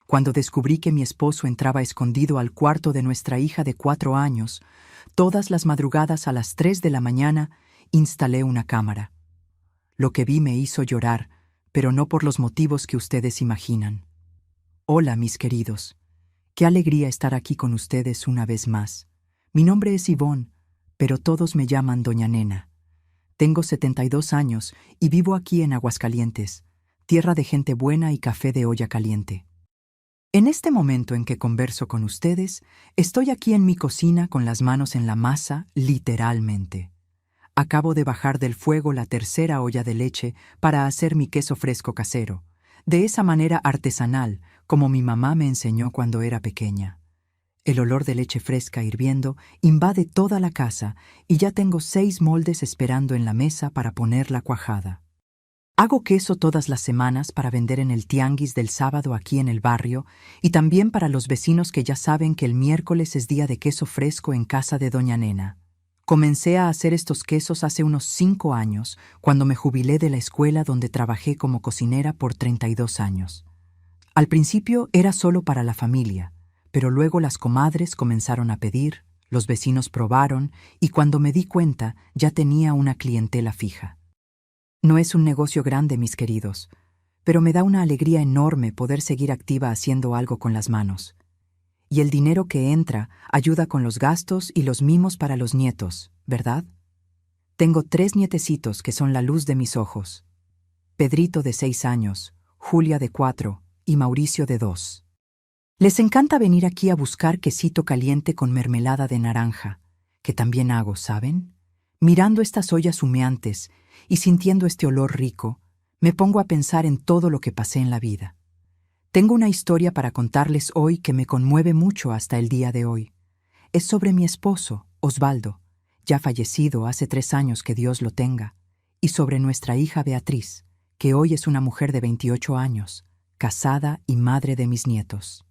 Cuando descubrí que mi esposo entraba escondido al cuarto de nuestra hija de 4 años, todas las madrugadas a las 3 de la mañana instalé una cámara. Lo que vi me hizo llorar, pero no por los motivos que ustedes imaginan. Hola, mis queridos. Qué alegría estar aquí con ustedes una vez más. Mi nombre es Ivonne, pero todos me llaman Doña Nena. Tengo 72 años y vivo aquí en Aguascalientes, tierra de gente buena y café de olla caliente. En este momento en que converso con ustedes, estoy aquí en mi cocina con las manos en la masa, literalmente. Acabo de bajar del fuego la tercera olla de leche para hacer mi queso fresco casero, de esa manera artesanal como mi mamá me enseñó cuando era pequeña. El olor de leche fresca hirviendo invade toda la casa y ya tengo 6 moldes esperando en la mesa para poner la cuajada. Hago queso todas las semanas para vender en el tianguis del sábado aquí en el barrio y también para los vecinos que ya saben que el miércoles es día de queso fresco en casa de Doña Nena. Comencé a hacer estos quesos hace unos 5 años, cuando me jubilé de la escuela donde trabajé como cocinera por 32 años. Al principio era solo para la familia, pero luego las comadres comenzaron a pedir, los vecinos probaron y cuando me di cuenta ya tenía una clientela fija. No es un negocio grande, mis queridos, pero me da una alegría enorme poder seguir activa haciendo algo con las manos. Y el dinero que entra ayuda con los gastos y los mimos para los nietos, ¿verdad? Tengo 3 nietecitos que son la luz de mis ojos. Pedrito de 6 años, Julia de 4 y Mauricio de 2. Les encanta venir aquí a buscar quesito caliente con mermelada de naranja, que también hago, ¿saben? Mirando estas ollas humeantes y sintiendo este olor rico, me pongo a pensar en todo lo que pasé en la vida. Tengo una historia para contarles hoy que me conmueve mucho hasta el día de hoy. Es sobre mi esposo, Osvaldo, ya fallecido hace 3 años, que Dios lo tenga, y sobre nuestra hija Beatriz, que hoy es una mujer de 28 años, casada y madre de mis nietos.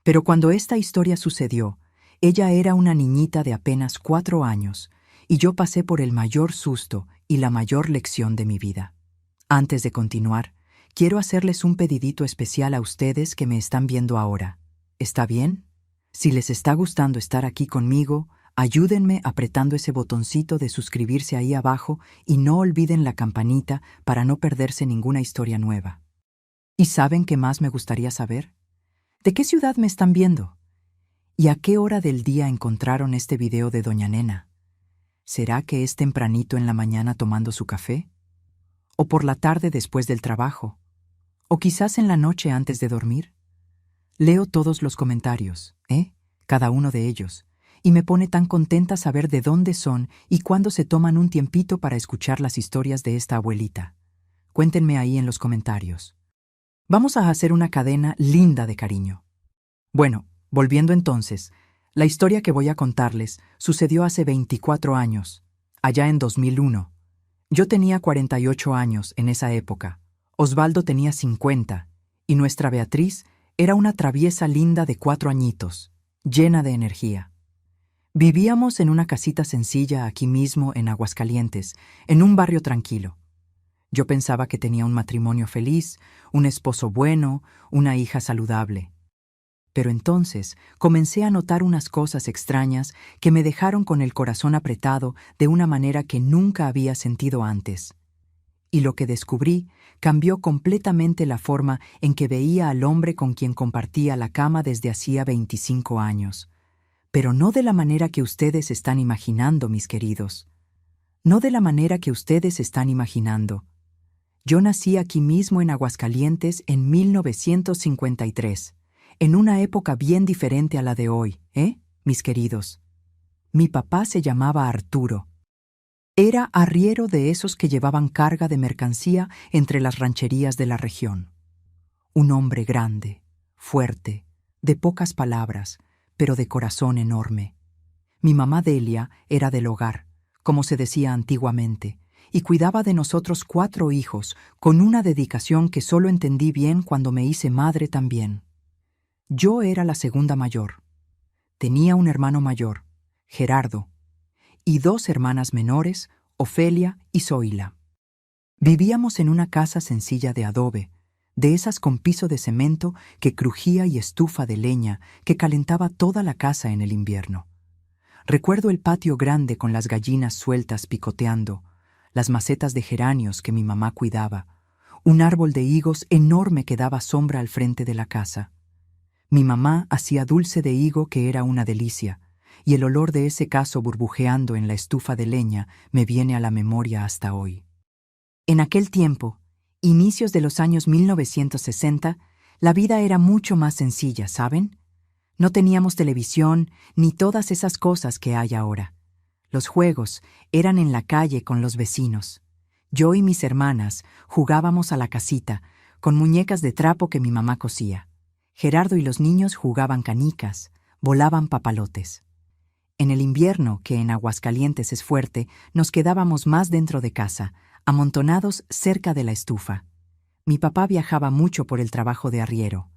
Pero cuando esta historia sucedió, ella era una niñita de apenas 4 años, y yo pasé por el mayor susto y la mayor lección de mi vida. Antes de continuar, quiero hacerles un pedidito especial a ustedes que me están viendo ahora. ¿Está bien? Si les está gustando estar aquí conmigo, ayúdenme apretando ese botoncito de suscribirse ahí abajo y no olviden la campanita para no perderse ninguna historia nueva. ¿Y saben qué más me gustaría saber? ¿De qué ciudad me están viendo? ¿Y a qué hora del día encontraron este video de Doña Nena? ¿Será que es tempranito en la mañana tomando su café? ¿O por la tarde después del trabajo? ¿O quizás en la noche antes de dormir? Leo todos los comentarios, cada uno de ellos, y me pone tan contenta saber de dónde son y cuándo se toman un tiempito para escuchar las historias de esta abuelita. Cuéntenme ahí en los comentarios. Vamos a hacer una cadena linda de cariño. Bueno, volviendo entonces, la historia que voy a contarles sucedió hace 24 años, allá en 2001. Yo tenía 48 años en esa época, Osvaldo tenía 50, y nuestra Beatriz era una traviesa linda de 4 añitos, llena de energía. Vivíamos en una casita sencilla aquí mismo en Aguascalientes, en un barrio tranquilo. Yo pensaba que tenía un matrimonio feliz, un esposo bueno, una hija saludable. Pero entonces comencé a notar unas cosas extrañas que me dejaron con el corazón apretado de una manera que nunca había sentido antes. Y lo que descubrí cambió completamente la forma en que veía al hombre con quien compartía la cama desde hacía 25 años. Pero no de la manera que ustedes están imaginando, mis queridos. No de la manera que ustedes están imaginando. Yo nací aquí mismo en Aguascalientes en 1953. En una época bien diferente a la de hoy, mis queridos. Mi papá se llamaba Arturo. Era arriero de esos que llevaban carga de mercancía entre las rancherías de la región. Un hombre grande, fuerte, de pocas palabras, pero de corazón enorme. Mi mamá Delia era del hogar, como se decía antiguamente, y cuidaba de nosotros 4 hijos con una dedicación que solo entendí bien cuando me hice madre también. Yo era la segunda mayor. Tenía un hermano mayor, Gerardo, y 2 hermanas menores, Ofelia y Zoila. Vivíamos en una casa sencilla de adobe, de esas con piso de cemento que crujía y estufa de leña que calentaba toda la casa en el invierno. Recuerdo el patio grande con las gallinas sueltas picoteando, las macetas de geranios que mi mamá cuidaba, un árbol de higos enorme que daba sombra al frente de la casa. Mi mamá hacía dulce de higo que era una delicia, y el olor de ese caso burbujeando en la estufa de leña me viene a la memoria hasta hoy. En aquel tiempo, inicios de los años 1960, la vida era mucho más sencilla, ¿saben? No teníamos televisión ni todas esas cosas que hay ahora. Los juegos eran en la calle con los vecinos. Yo y mis hermanas jugábamos a la casita, con muñecas de trapo que mi mamá cosía. Gerardo y los niños jugaban canicas, volaban papalotes. En el invierno, que en Aguascalientes es fuerte, nos quedábamos más dentro de casa, amontonados cerca de la estufa. Mi papá viajaba mucho por el trabajo de arriero.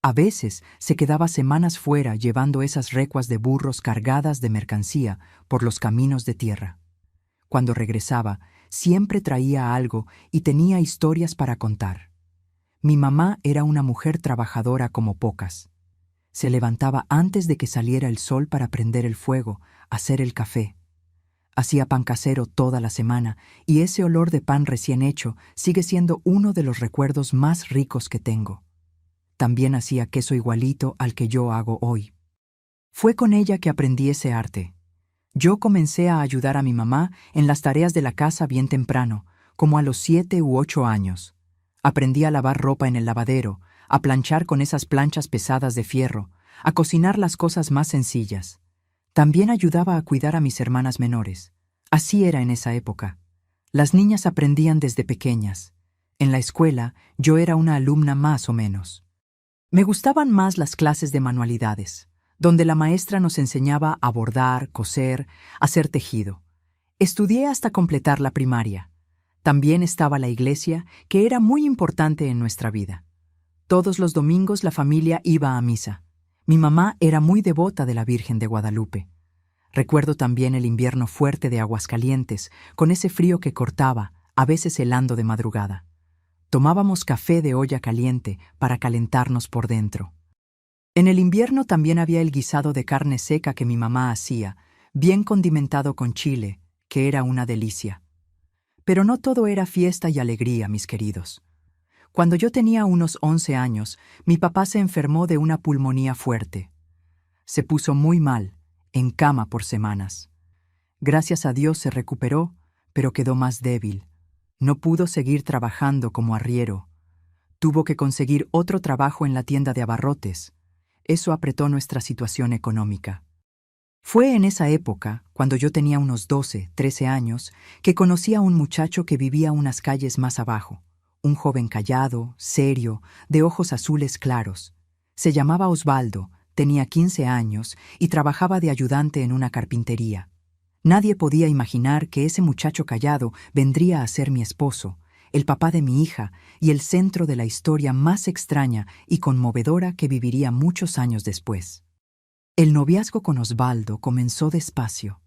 A veces se quedaba semanas fuera llevando esas recuas de burros cargadas de mercancía por los caminos de tierra. Cuando regresaba, siempre traía algo y tenía historias para contar. Mi mamá era una mujer trabajadora como pocas. Se levantaba antes de que saliera el sol para prender el fuego, hacer el café. Hacía pan casero toda la semana y ese olor de pan recién hecho sigue siendo uno de los recuerdos más ricos que tengo. También hacía queso igualito al que yo hago hoy. Fue con ella que aprendí ese arte. Yo comencé a ayudar a mi mamá en las tareas de la casa bien temprano, como a los 7 u 8 años. Aprendí a lavar ropa en el lavadero, a planchar con esas planchas pesadas de fierro, a cocinar las cosas más sencillas. También ayudaba a cuidar a mis hermanas menores. Así era en esa época. Las niñas aprendían desde pequeñas. En la escuela, yo era una alumna más o menos. Me gustaban más las clases de manualidades, donde la maestra nos enseñaba a bordar, coser, hacer tejido. Estudié hasta completar la primaria. También estaba la iglesia, que era muy importante en nuestra vida. Todos los domingos la familia iba a misa. Mi mamá era muy devota de la Virgen de Guadalupe. Recuerdo también el invierno fuerte de Aguascalientes, con ese frío que cortaba, a veces helando de madrugada. Tomábamos café de olla caliente para calentarnos por dentro. En el invierno también había el guisado de carne seca que mi mamá hacía, bien condimentado con chile, que era una delicia. Pero no todo era fiesta y alegría, mis queridos. Cuando yo tenía unos 11 años, mi papá se enfermó de una pulmonía fuerte. Se puso muy mal, en cama por semanas. Gracias a Dios se recuperó, pero quedó más débil. No pudo seguir trabajando como arriero. Tuvo que conseguir otro trabajo en la tienda de abarrotes. Eso apretó nuestra situación económica. Fue en esa época, cuando yo tenía unos 12, 13 años, que conocí a un muchacho que vivía unas calles más abajo. Un joven callado, serio, de ojos azules claros. Se llamaba Osvaldo, tenía 15 años y trabajaba de ayudante en una carpintería. Nadie podía imaginar que ese muchacho callado vendría a ser mi esposo, el papá de mi hija y el centro de la historia más extraña y conmovedora que viviría muchos años después. El noviazgo con Osvaldo comenzó despacio,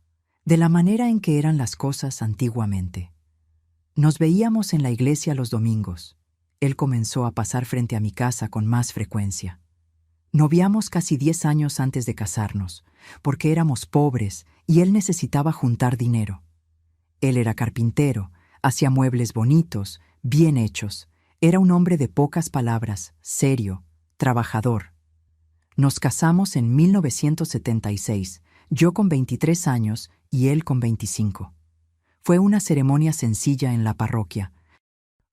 de la manera en que eran las cosas antiguamente. Nos veíamos en la iglesia los domingos. Él comenzó a pasar frente a mi casa con más frecuencia. Noviamos casi 10 años antes de casarnos, porque éramos pobres y él necesitaba juntar dinero. Él era carpintero, hacía muebles bonitos, bien hechos. Era un hombre de pocas palabras, serio, trabajador. Nos casamos en 1976, yo con 23 años y él con 25. Fue una ceremonia sencilla en la parroquia.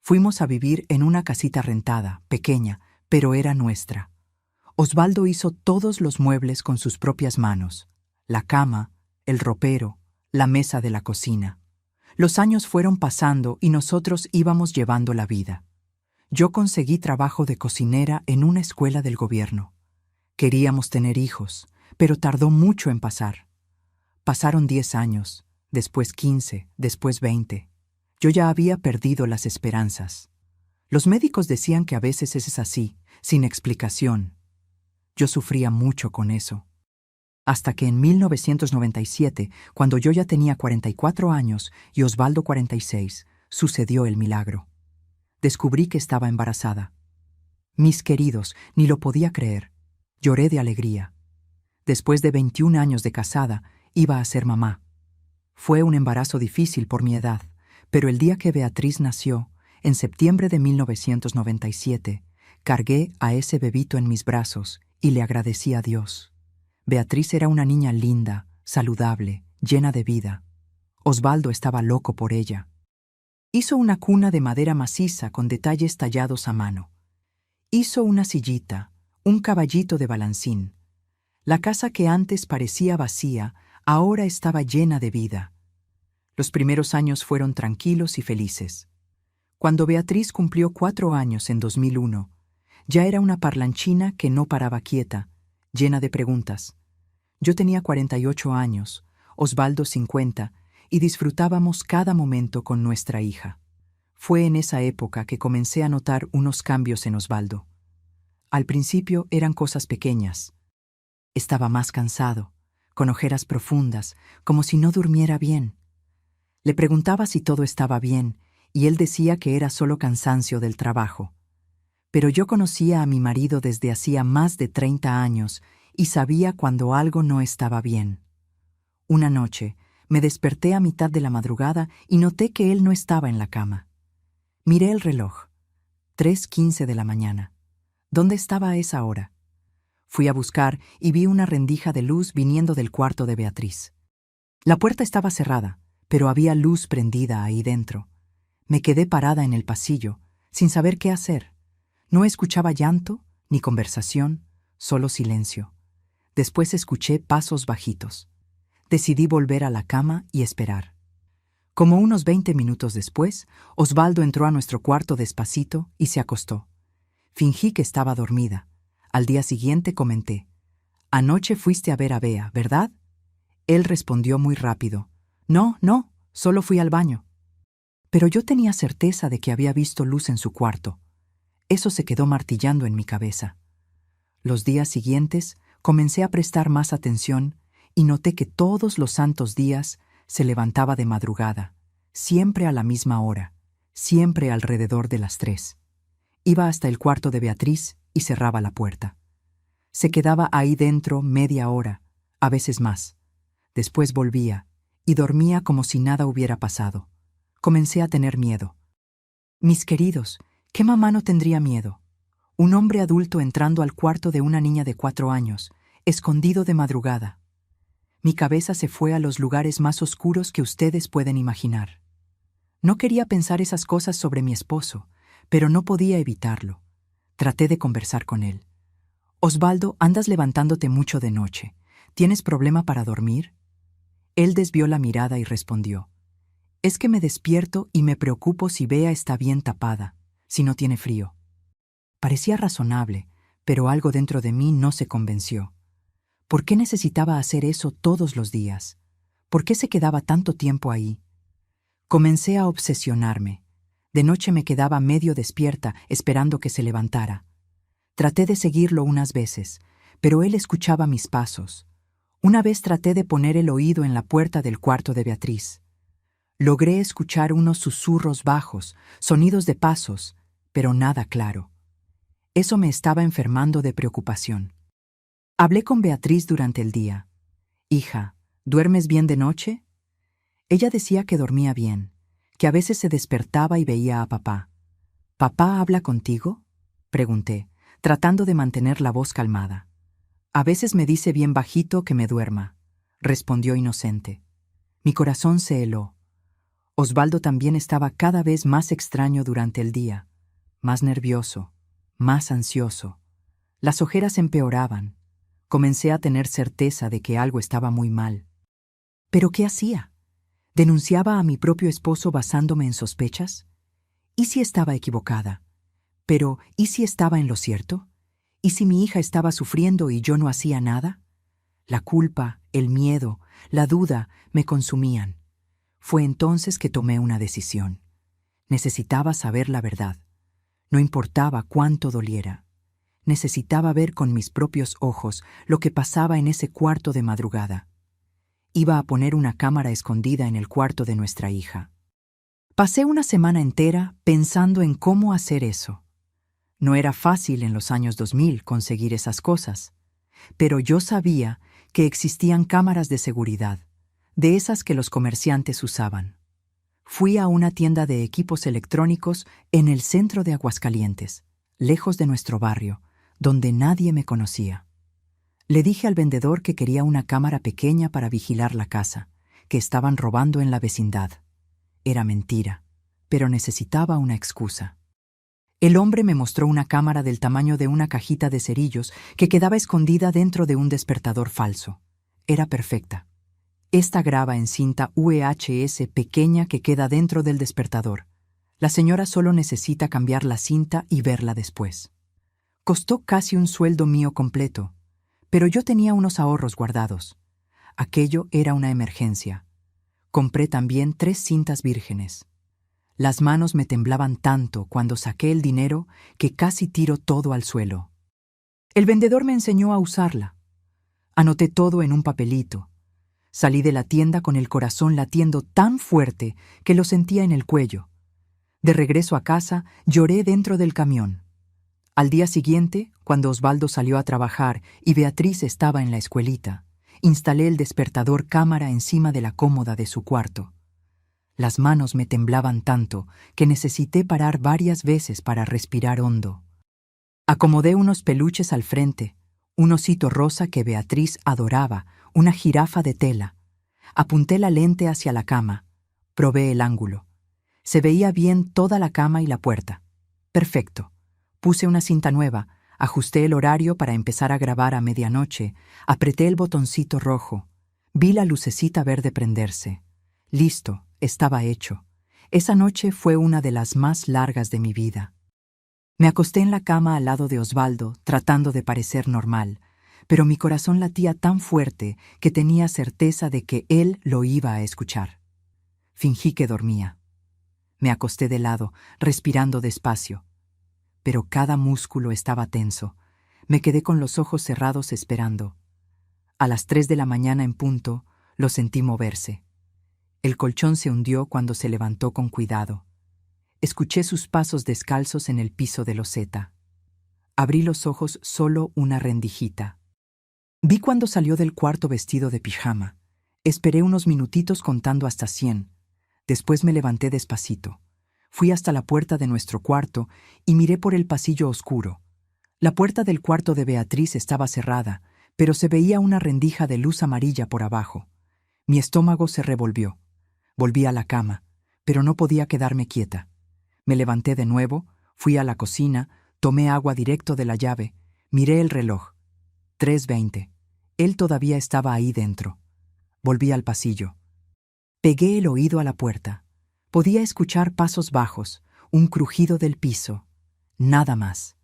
Fuimos a vivir en una casita rentada, pequeña, pero era nuestra. Osvaldo hizo todos los muebles con sus propias manos: la cama, el ropero, la mesa de la cocina. Los años fueron pasando y nosotros íbamos llevando la vida. Yo conseguí trabajo de cocinera en una escuela del gobierno. Queríamos tener hijos, pero tardó mucho en pasar. Pasaron 10 años, después 15, después 20. Yo ya había perdido las esperanzas. Los médicos decían que a veces es así, sin explicación. Yo sufría mucho con eso. Hasta que en 1997, cuando yo ya tenía 44 años y Osvaldo 46, sucedió el milagro. Descubrí que estaba embarazada. Mis queridos, ni lo podía creer. Lloré de alegría. Después de 21 años de casada, iba a ser mamá. Fue un embarazo difícil por mi edad, pero el día que Beatriz nació, en septiembre de 1997, cargué a ese bebito en mis brazos y le agradecí a Dios. Beatriz era una niña linda, saludable, llena de vida. Osvaldo estaba loco por ella. Hizo una cuna de madera maciza con detalles tallados a mano. Hizo una sillita, un caballito de balancín. La casa que antes parecía vacía, ahora estaba llena de vida. Los primeros años fueron tranquilos y felices. Cuando Beatriz cumplió 4 años en 2001, ya era una parlanchina que no paraba quieta, llena de preguntas. Yo tenía 48 años, Osvaldo 50, y disfrutábamos cada momento con nuestra hija. Fue en esa época que comencé a notar unos cambios en Osvaldo. Al principio eran cosas pequeñas. Estaba más cansado, con ojeras profundas, como si no durmiera bien. Le preguntaba si todo estaba bien, y él decía que era solo cansancio del trabajo. Pero yo conocía a mi marido desde hacía más de 30 años y sabía cuando algo no estaba bien. Una noche, me desperté a mitad de la madrugada y noté que él no estaba en la cama. Miré el reloj. 3:15 de la mañana. ¿Dónde estaba a esa hora? Fui a buscar y vi una rendija de luz viniendo del cuarto de Beatriz. La puerta estaba cerrada, pero había luz prendida ahí dentro. Me quedé parada en el pasillo, sin saber qué hacer. No escuchaba llanto ni conversación, solo silencio. Después escuché pasos bajitos. Decidí volver a la cama y esperar. Como unos 20 minutos después, Osvaldo entró a nuestro cuarto despacito y se acostó. Fingí que estaba dormida. Al día siguiente comenté: «Anoche fuiste a ver a Bea, ¿verdad?». Él respondió muy rápido: «No, solo fui al baño». Pero yo tenía certeza de que había visto luz en su cuarto. Eso se quedó martillando en mi cabeza. Los días siguientes comencé a prestar más atención y noté que todos los santos días se levantaba de madrugada, siempre a la misma hora, siempre alrededor de las 3. Iba hasta el cuarto de Beatriz y cerraba la puerta. Se quedaba ahí dentro media hora, a veces más. Después volvía y dormía como si nada hubiera pasado. Comencé a tener miedo. Mis queridos, ¿qué mamá no tendría miedo? Un hombre adulto entrando al cuarto de una niña de 4 años, escondido de madrugada. Mi cabeza se fue a los lugares más oscuros que ustedes pueden imaginar. No quería pensar esas cosas sobre mi esposo, pero no podía evitarlo. Traté de conversar con él. «Osvaldo, andas levantándote mucho de noche. ¿Tienes problema para dormir?». Él desvió la mirada y respondió: «Es que me despierto y me preocupo si Bea está bien tapada, si no tiene frío». Parecía razonable, pero algo dentro de mí no se convenció. ¿Por qué necesitaba hacer eso todos los días? ¿Por qué se quedaba tanto tiempo ahí? Comencé a obsesionarme. De noche me quedaba medio despierta, esperando que se levantara. Traté de seguirlo unas veces, pero él escuchaba mis pasos. Una vez traté de poner el oído en la puerta del cuarto de Beatriz. Logré escuchar unos susurros bajos, sonidos de pasos, pero nada claro. Eso me estaba enfermando de preocupación. Hablé con Beatriz durante el día. «Hija, ¿duermes bien de noche?». Ella decía que dormía bien, que a veces se despertaba y veía a papá. «¿Papá habla contigo?», pregunté, tratando de mantener la voz calmada. «A veces me dice bien bajito que me duerma», respondió inocente. Mi corazón se heló. Osvaldo también estaba cada vez más extraño durante el día, más nervioso, más ansioso. Las ojeras empeoraban. Comencé a tener certeza de que algo estaba muy mal. ¿Pero qué hacía? ¿Denunciaba a mi propio esposo basándome en sospechas? ¿Y si estaba equivocada? Pero, ¿y si estaba en lo cierto? ¿Y si mi hija estaba sufriendo y yo no hacía nada? La culpa, el miedo, la duda me consumían. Fue entonces que tomé una decisión. Necesitaba saber la verdad. No importaba cuánto doliera. Necesitaba ver con mis propios ojos lo que pasaba en ese cuarto de madrugada. Iba a poner una cámara escondida en el cuarto de nuestra hija. Pasé una semana entera pensando en cómo hacer eso. No era fácil en los años 2000 conseguir esas cosas, pero yo sabía que existían cámaras de seguridad, de esas que los comerciantes usaban. Fui a una tienda de equipos electrónicos en el centro de Aguascalientes, lejos de nuestro barrio, donde nadie me conocía. Le dije al vendedor que quería una cámara pequeña para vigilar la casa, que estaban robando en la vecindad. Era mentira, pero necesitaba una excusa. El hombre me mostró una cámara del tamaño de una cajita de cerillos que quedaba escondida dentro de un despertador falso. Era perfecta. Esta graba en cinta VHS pequeña que queda dentro del despertador. La señora solo necesita cambiar la cinta y verla después. Costó casi un sueldo mío completo, pero yo tenía unos ahorros guardados. Aquello era una emergencia. Compré también 3 cintas vírgenes. Las manos me temblaban tanto cuando saqué el dinero que casi tiro todo al suelo. El vendedor me enseñó a usarla. Anoté todo en un papelito. Salí de la tienda con el corazón latiendo tan fuerte que lo sentía en el cuello. De regreso a casa, lloré dentro del camión. Al día siguiente, cuando Osvaldo salió a trabajar y Beatriz estaba en la escuelita, instalé el despertador cámara encima de la cómoda de su cuarto. Las manos me temblaban tanto que necesité parar varias veces para respirar hondo. Acomodé unos peluches al frente, un osito rosa que Beatriz adoraba, una jirafa de tela. Apunté la lente hacia la cama. Probé el ángulo. Se veía bien toda la cama y la puerta. Perfecto. Puse una cinta nueva, ajusté el horario para empezar a grabar a medianoche, apreté el botoncito rojo. Vi la lucecita verde prenderse. Listo, estaba hecho. Esa noche fue una de las más largas de mi vida. Me acosté en la cama al lado de Osvaldo, tratando de parecer normal, pero mi corazón latía tan fuerte que tenía certeza de que él lo iba a escuchar. Fingí que dormía. Me acosté de lado, respirando despacio. Pero cada músculo estaba tenso. Me quedé con los ojos cerrados esperando. A las 3 de la mañana en punto, lo sentí moverse. El colchón se hundió cuando se levantó con cuidado. Escuché sus pasos descalzos en el piso de loseta. Abrí los ojos solo una rendijita. Vi cuando salió del cuarto vestido de pijama. Esperé unos minutitos contando hasta 100. Después me levanté despacito. Fui hasta la puerta de nuestro cuarto y miré por el pasillo oscuro. La puerta del cuarto de Beatriz estaba cerrada, pero se veía una rendija de luz amarilla por abajo. Mi estómago se revolvió. Volví a la cama, pero no podía quedarme quieta. Me levanté de nuevo, fui a la cocina, tomé agua directo de la llave, miré el reloj. 3:20. Él todavía estaba ahí dentro. Volví al pasillo. Pegué el oído a la puerta. Podía escuchar pasos bajos, un crujido del piso. Nada más.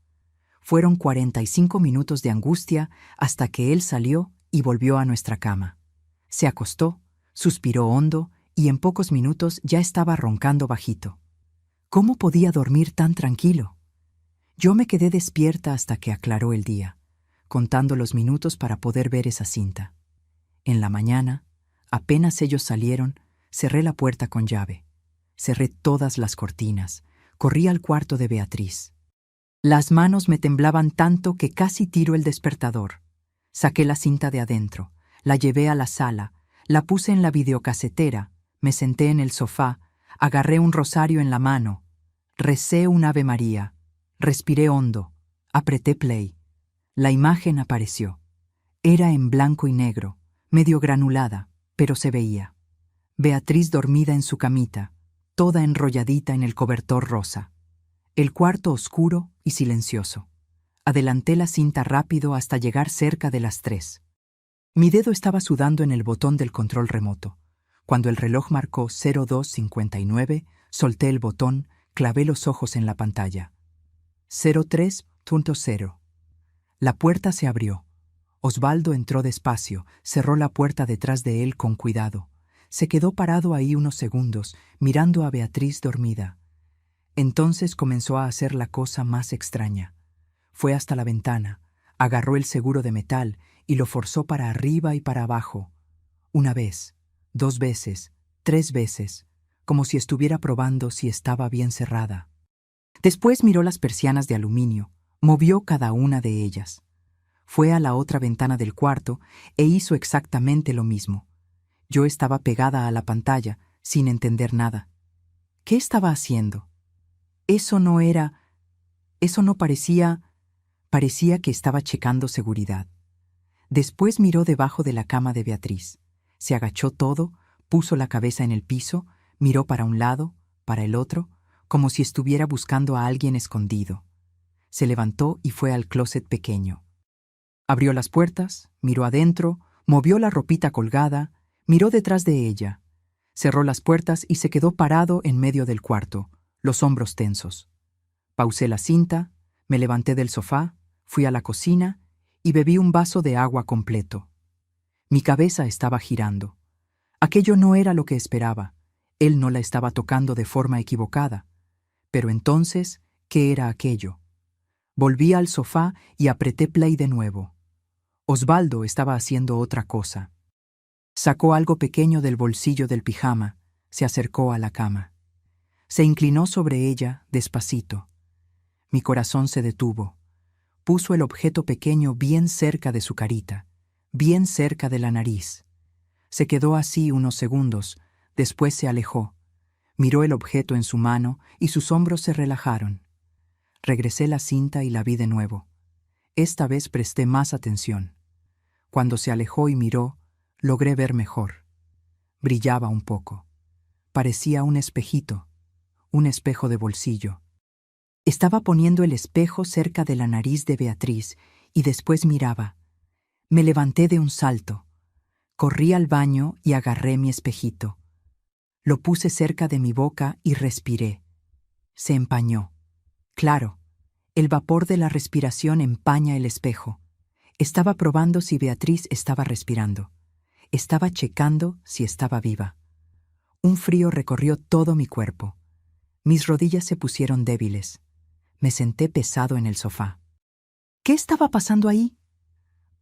Fueron 45 minutos de angustia hasta que él salió y volvió a nuestra cama. Se acostó, suspiró hondo y en pocos minutos ya estaba roncando bajito. ¿Cómo podía dormir tan tranquilo? Yo me quedé despierta hasta que aclaró el día, contando los minutos para poder ver esa cinta. En la mañana, apenas ellos salieron, cerré la puerta con llave. Cerré todas las cortinas. Corrí al cuarto de Beatriz. Las manos me temblaban tanto que casi tiro el despertador. Saqué la cinta de adentro, la llevé a la sala, la puse en la videocasetera, me senté en el sofá, agarré un rosario en la mano, recé un Ave María, respiré hondo, apreté play. La imagen apareció. Era en blanco y negro, medio granulada, pero se veía. Beatriz dormida en su camita, toda enrolladita en el cobertor rosa. El cuarto oscuro y silencioso. Adelanté la cinta rápido hasta llegar cerca de las 3. Mi dedo estaba sudando en el botón del control remoto. Cuando el reloj marcó 02:59, solté el botón, clavé los ojos en la pantalla. 03:0. La puerta se abrió. Osvaldo entró despacio, cerró la puerta detrás de él con cuidado. Se quedó parado ahí unos segundos, mirando a Beatriz dormida. Entonces comenzó a hacer la cosa más extraña. Fue hasta la ventana, agarró el seguro de metal y lo forzó para arriba y para abajo. 1 vez, 2 veces, 3 veces. como si estuviera probando si estaba bien cerrada. Después miró las persianas de aluminio, movió cada una de ellas. Fue a la otra ventana del cuarto e hizo exactamente lo mismo. Yo estaba pegada a la pantalla, sin entender nada. ¿Qué estaba haciendo? Eso no parecía que estaba checando seguridad. Después miró debajo de la cama de Beatriz. Se agachó todo, puso la cabeza en el piso, miró para un lado, para el otro, como si estuviera buscando a alguien escondido. Se levantó y fue al closet pequeño. Abrió las puertas, miró adentro, movió la ropita colgada, miró detrás de ella. Cerró las puertas y se quedó parado en medio del cuarto, los hombros tensos. Pausé la cinta, me levanté del sofá, fui a la cocina y bebí un vaso de agua completo. Mi cabeza estaba girando. Aquello no era lo que esperaba. Él no la estaba tocando de forma equivocada. Pero entonces, ¿qué era aquello? Volví al sofá y apreté play de nuevo. Osvaldo estaba haciendo otra cosa. Sacó algo pequeño del bolsillo del pijama, se acercó a la cama. Se inclinó sobre ella, despacito. Mi corazón se detuvo. Puso el objeto pequeño bien cerca de su carita, bien cerca de la nariz. Se quedó así unos segundos, después se alejó. Miró el objeto en su mano y sus hombros se relajaron. Regresé la cinta y la vi de nuevo. Esta vez presté más atención. Cuando se alejó y miró, logré ver mejor. Brillaba un poco. Parecía un espejito, un espejo de bolsillo. Estaba poniendo el espejo cerca de la nariz de Beatriz y después miraba. Me levanté de un salto. Corrí al baño y agarré mi espejito. Lo puse cerca de mi boca y respiré. Se empañó. Claro, el vapor de la respiración empaña el espejo. Estaba probando si Beatriz estaba respirando. Estaba checando si estaba viva. Un frío recorrió todo mi cuerpo. Mis rodillas se pusieron débiles. Me senté pesado en el sofá. ¿Qué estaba pasando ahí?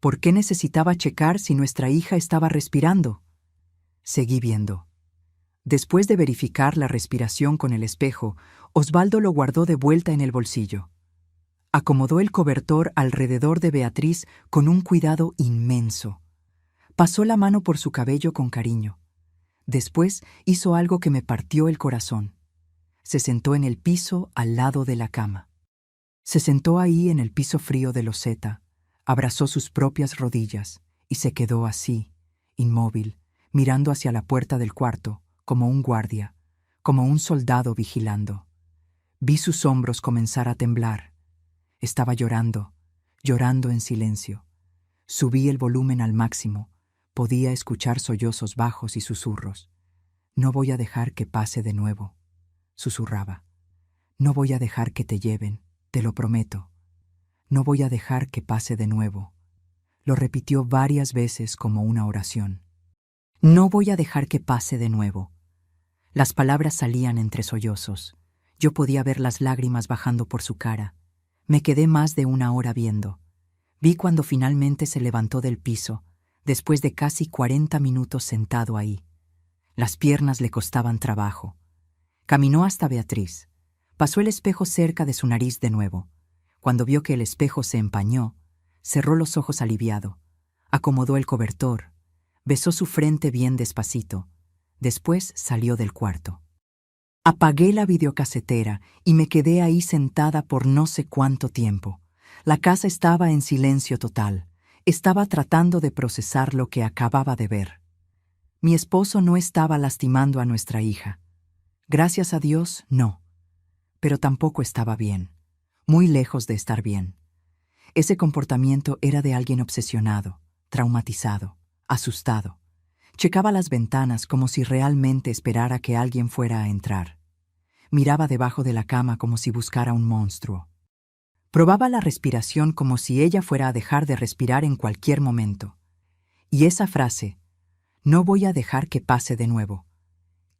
¿Por qué necesitaba checar si nuestra hija estaba respirando? Seguí viendo. Después de verificar la respiración con el espejo, Osvaldo lo guardó de vuelta en el bolsillo. Acomodó el cobertor alrededor de Beatriz con un cuidado inmenso. Pasó la mano por su cabello con cariño. Después hizo algo que me partió el corazón. Se sentó en el piso al lado de la cama. Se sentó ahí en el piso frío de loseta, abrazó sus propias rodillas y se quedó así, inmóvil, mirando hacia la puerta del cuarto, como un guardia, como un soldado vigilando. Vi sus hombros comenzar a temblar. Estaba llorando, llorando en silencio. Subí el volumen al máximo. Podía escuchar sollozos bajos y susurros. No voy a dejar que pase de nuevo, susurraba. No voy a dejar que te lleven, te lo prometo. No voy a dejar que pase de nuevo. Lo repitió varias veces como una oración. No voy a dejar que pase de nuevo. Las palabras salían entre sollozos. Yo podía ver las lágrimas bajando por su cara. Me quedé más de una hora viendo. Vi cuando finalmente se levantó del piso, después de casi 40 minutos sentado ahí. Las piernas le costaban trabajo. Caminó hasta Beatriz. Pasó el espejo cerca de su nariz de nuevo. Cuando vio que el espejo se empañó, cerró los ojos aliviado. Acomodó el cobertor. Besó su frente bien despacito. Después salió del cuarto. Apagué la videocasetera y me quedé ahí sentada por no sé cuánto tiempo. La casa estaba en silencio total. Estaba tratando de procesar lo que acababa de ver. Mi esposo no estaba lastimando a nuestra hija. Gracias a Dios, no. Pero tampoco estaba bien. Muy lejos de estar bien. Ese comportamiento era de alguien obsesionado, traumatizado, asustado. Checaba las ventanas como si realmente esperara que alguien fuera a entrar. Miraba debajo de la cama como si buscara un monstruo. Probaba la respiración como si ella fuera a dejar de respirar en cualquier momento. Y esa frase, no voy a dejar que pase de nuevo.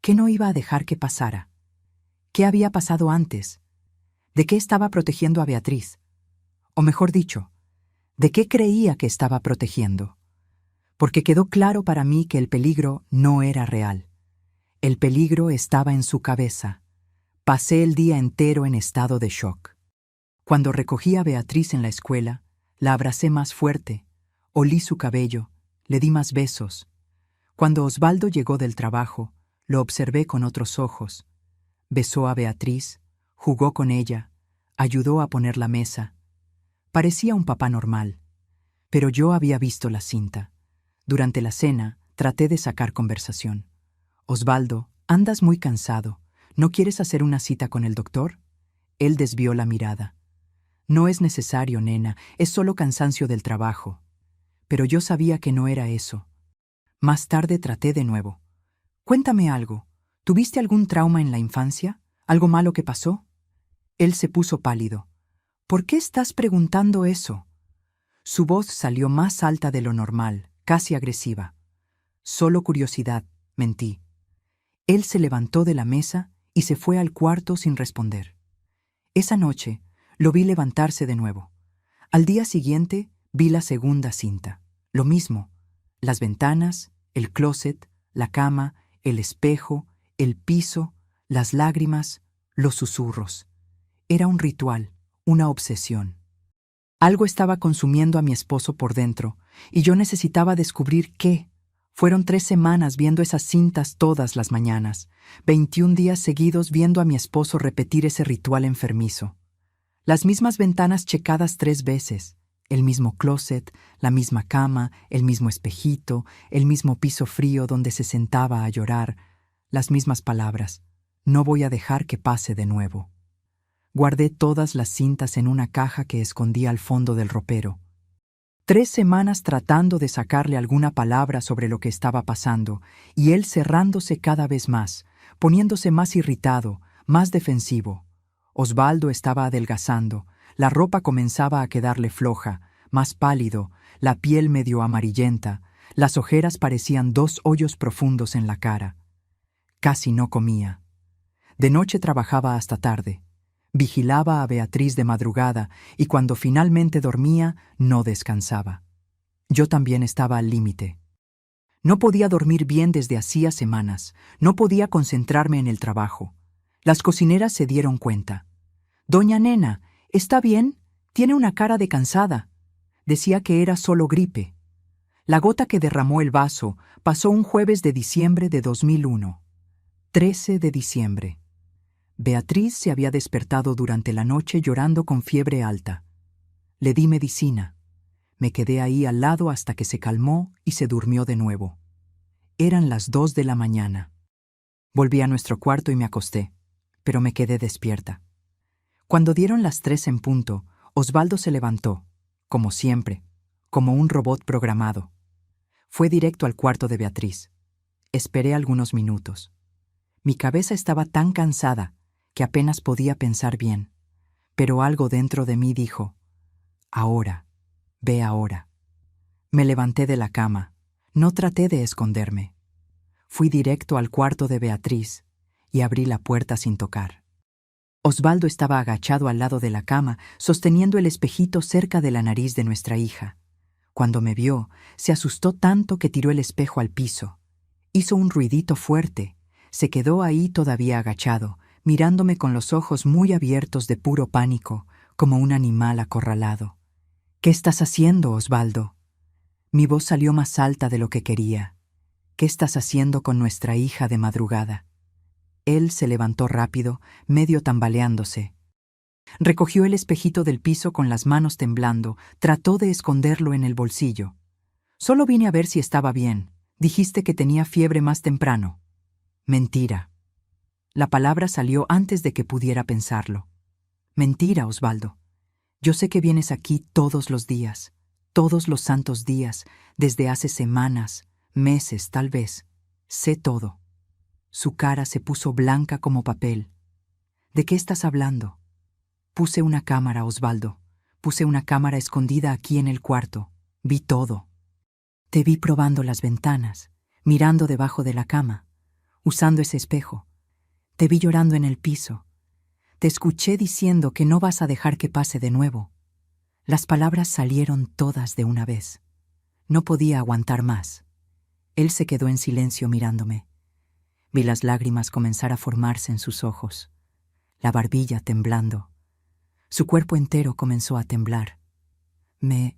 ¿Qué no iba a dejar que pasara? ¿Qué había pasado antes? ¿De qué estaba protegiendo a Beatriz? O mejor dicho, ¿de qué creía que estaba protegiendo? Porque quedó claro para mí que el peligro no era real. El peligro estaba en su cabeza. Pasé el día entero en estado de shock. Cuando recogí a Beatriz en la escuela, la abracé más fuerte, olí su cabello, le di más besos. Cuando Osvaldo llegó del trabajo, lo observé con otros ojos. Besó a Beatriz, jugó con ella, ayudó a poner la mesa. Parecía un papá normal, pero yo había visto la cinta. Durante la cena, traté de sacar conversación. Osvaldo, andas muy cansado. ¿No quieres hacer una cita con el doctor? Él desvió la mirada. No es necesario, nena, es solo cansancio del trabajo. Pero yo sabía que no era eso. Más tarde traté de nuevo. Cuéntame algo. ¿Tuviste algún trauma en la infancia? ¿Algo malo que pasó? Él se puso pálido. ¿Por qué estás preguntando eso? Su voz salió más alta de lo normal, casi agresiva. Solo curiosidad, mentí. Él se levantó de la mesa y se fue al cuarto sin responder. Esa noche, lo vi levantarse de nuevo. Al día siguiente, vi la segunda cinta. Lo mismo. Las ventanas, el closet, la cama, el espejo, el piso, las lágrimas, los susurros. Era un ritual, una obsesión. Algo estaba consumiendo a mi esposo por dentro, y yo necesitaba descubrir qué. Fueron 3 semanas viendo esas cintas todas las mañanas, 21 días seguidos viendo a mi esposo repetir ese ritual enfermizo. Las mismas ventanas checadas 3 veces, el mismo closet, la misma cama, el mismo espejito, el mismo piso frío donde se sentaba a llorar, las mismas palabras. No voy a dejar que pase de nuevo. Guardé todas las cintas en una caja que escondí al fondo del ropero. 3 semanas tratando de sacarle alguna palabra sobre lo que estaba pasando, y él cerrándose cada vez más, poniéndose más irritado, más defensivo. Osvaldo estaba adelgazando, la ropa comenzaba a quedarle floja, más pálido, la piel medio amarillenta, las ojeras parecían 2 hoyos profundos en la cara. Casi no comía. De noche trabajaba hasta tarde. Vigilaba a Beatriz de madrugada y cuando finalmente dormía, no descansaba. Yo también estaba al límite. No podía dormir bien desde hacía semanas, no podía concentrarme en el trabajo. Las cocineras se dieron cuenta. «Doña Nena, ¿está bien? Tiene una cara de cansada». Decía que era solo gripe. La gota que derramó el vaso pasó un jueves de diciembre de 2001. 13 de diciembre. Beatriz se había despertado durante la noche llorando con fiebre alta. Le di medicina. Me quedé ahí al lado hasta que se calmó y se durmió de nuevo. Eran las 2 de la mañana. Volví a nuestro cuarto y me acosté, pero me quedé despierta. Cuando dieron las 3 en punto, Osvaldo se levantó, como siempre, como un robot programado. Fue directo al cuarto de Beatriz. Esperé algunos minutos. Mi cabeza estaba tan cansada que apenas podía pensar bien, pero algo dentro de mí dijo, «Ahora, ve ahora». Me levanté de la cama, no traté de esconderme. Fui directo al cuarto de Beatriz y abrí la puerta sin tocar. Osvaldo estaba agachado al lado de la cama, sosteniendo el espejito cerca de la nariz de nuestra hija. Cuando me vio, se asustó tanto que tiró el espejo al piso. Hizo un ruidito fuerte, se quedó ahí todavía agachado, mirándome con los ojos muy abiertos de puro pánico, como un animal acorralado. «¿Qué estás haciendo, Osvaldo?» Mi voz salió más alta de lo que quería. «¿Qué estás haciendo con nuestra hija de madrugada?» Él se levantó rápido, medio tambaleándose. Recogió el espejito del piso con las manos temblando, trató de esconderlo en el bolsillo. «Solo vine a ver si estaba bien. Dijiste que tenía fiebre más temprano». «Mentira». La palabra salió antes de que pudiera pensarlo. «Mentira, Osvaldo. Yo sé que vienes aquí todos los días, todos los santos días, desde hace semanas, meses tal vez. Sé todo». Su cara se puso blanca como papel. «¿De qué estás hablando?» «Puse una cámara, Osvaldo. Puse una cámara escondida aquí en el cuarto. Vi todo. Te vi probando las ventanas, mirando debajo de la cama, usando ese espejo. Te vi llorando en el piso. Te escuché diciendo que no vas a dejar que pase de nuevo». Las palabras salieron todas de una vez. No podía aguantar más. Él se quedó en silencio mirándome. Vi las lágrimas comenzar a formarse en sus ojos, la barbilla temblando. Su cuerpo entero comenzó a temblar. ¿Me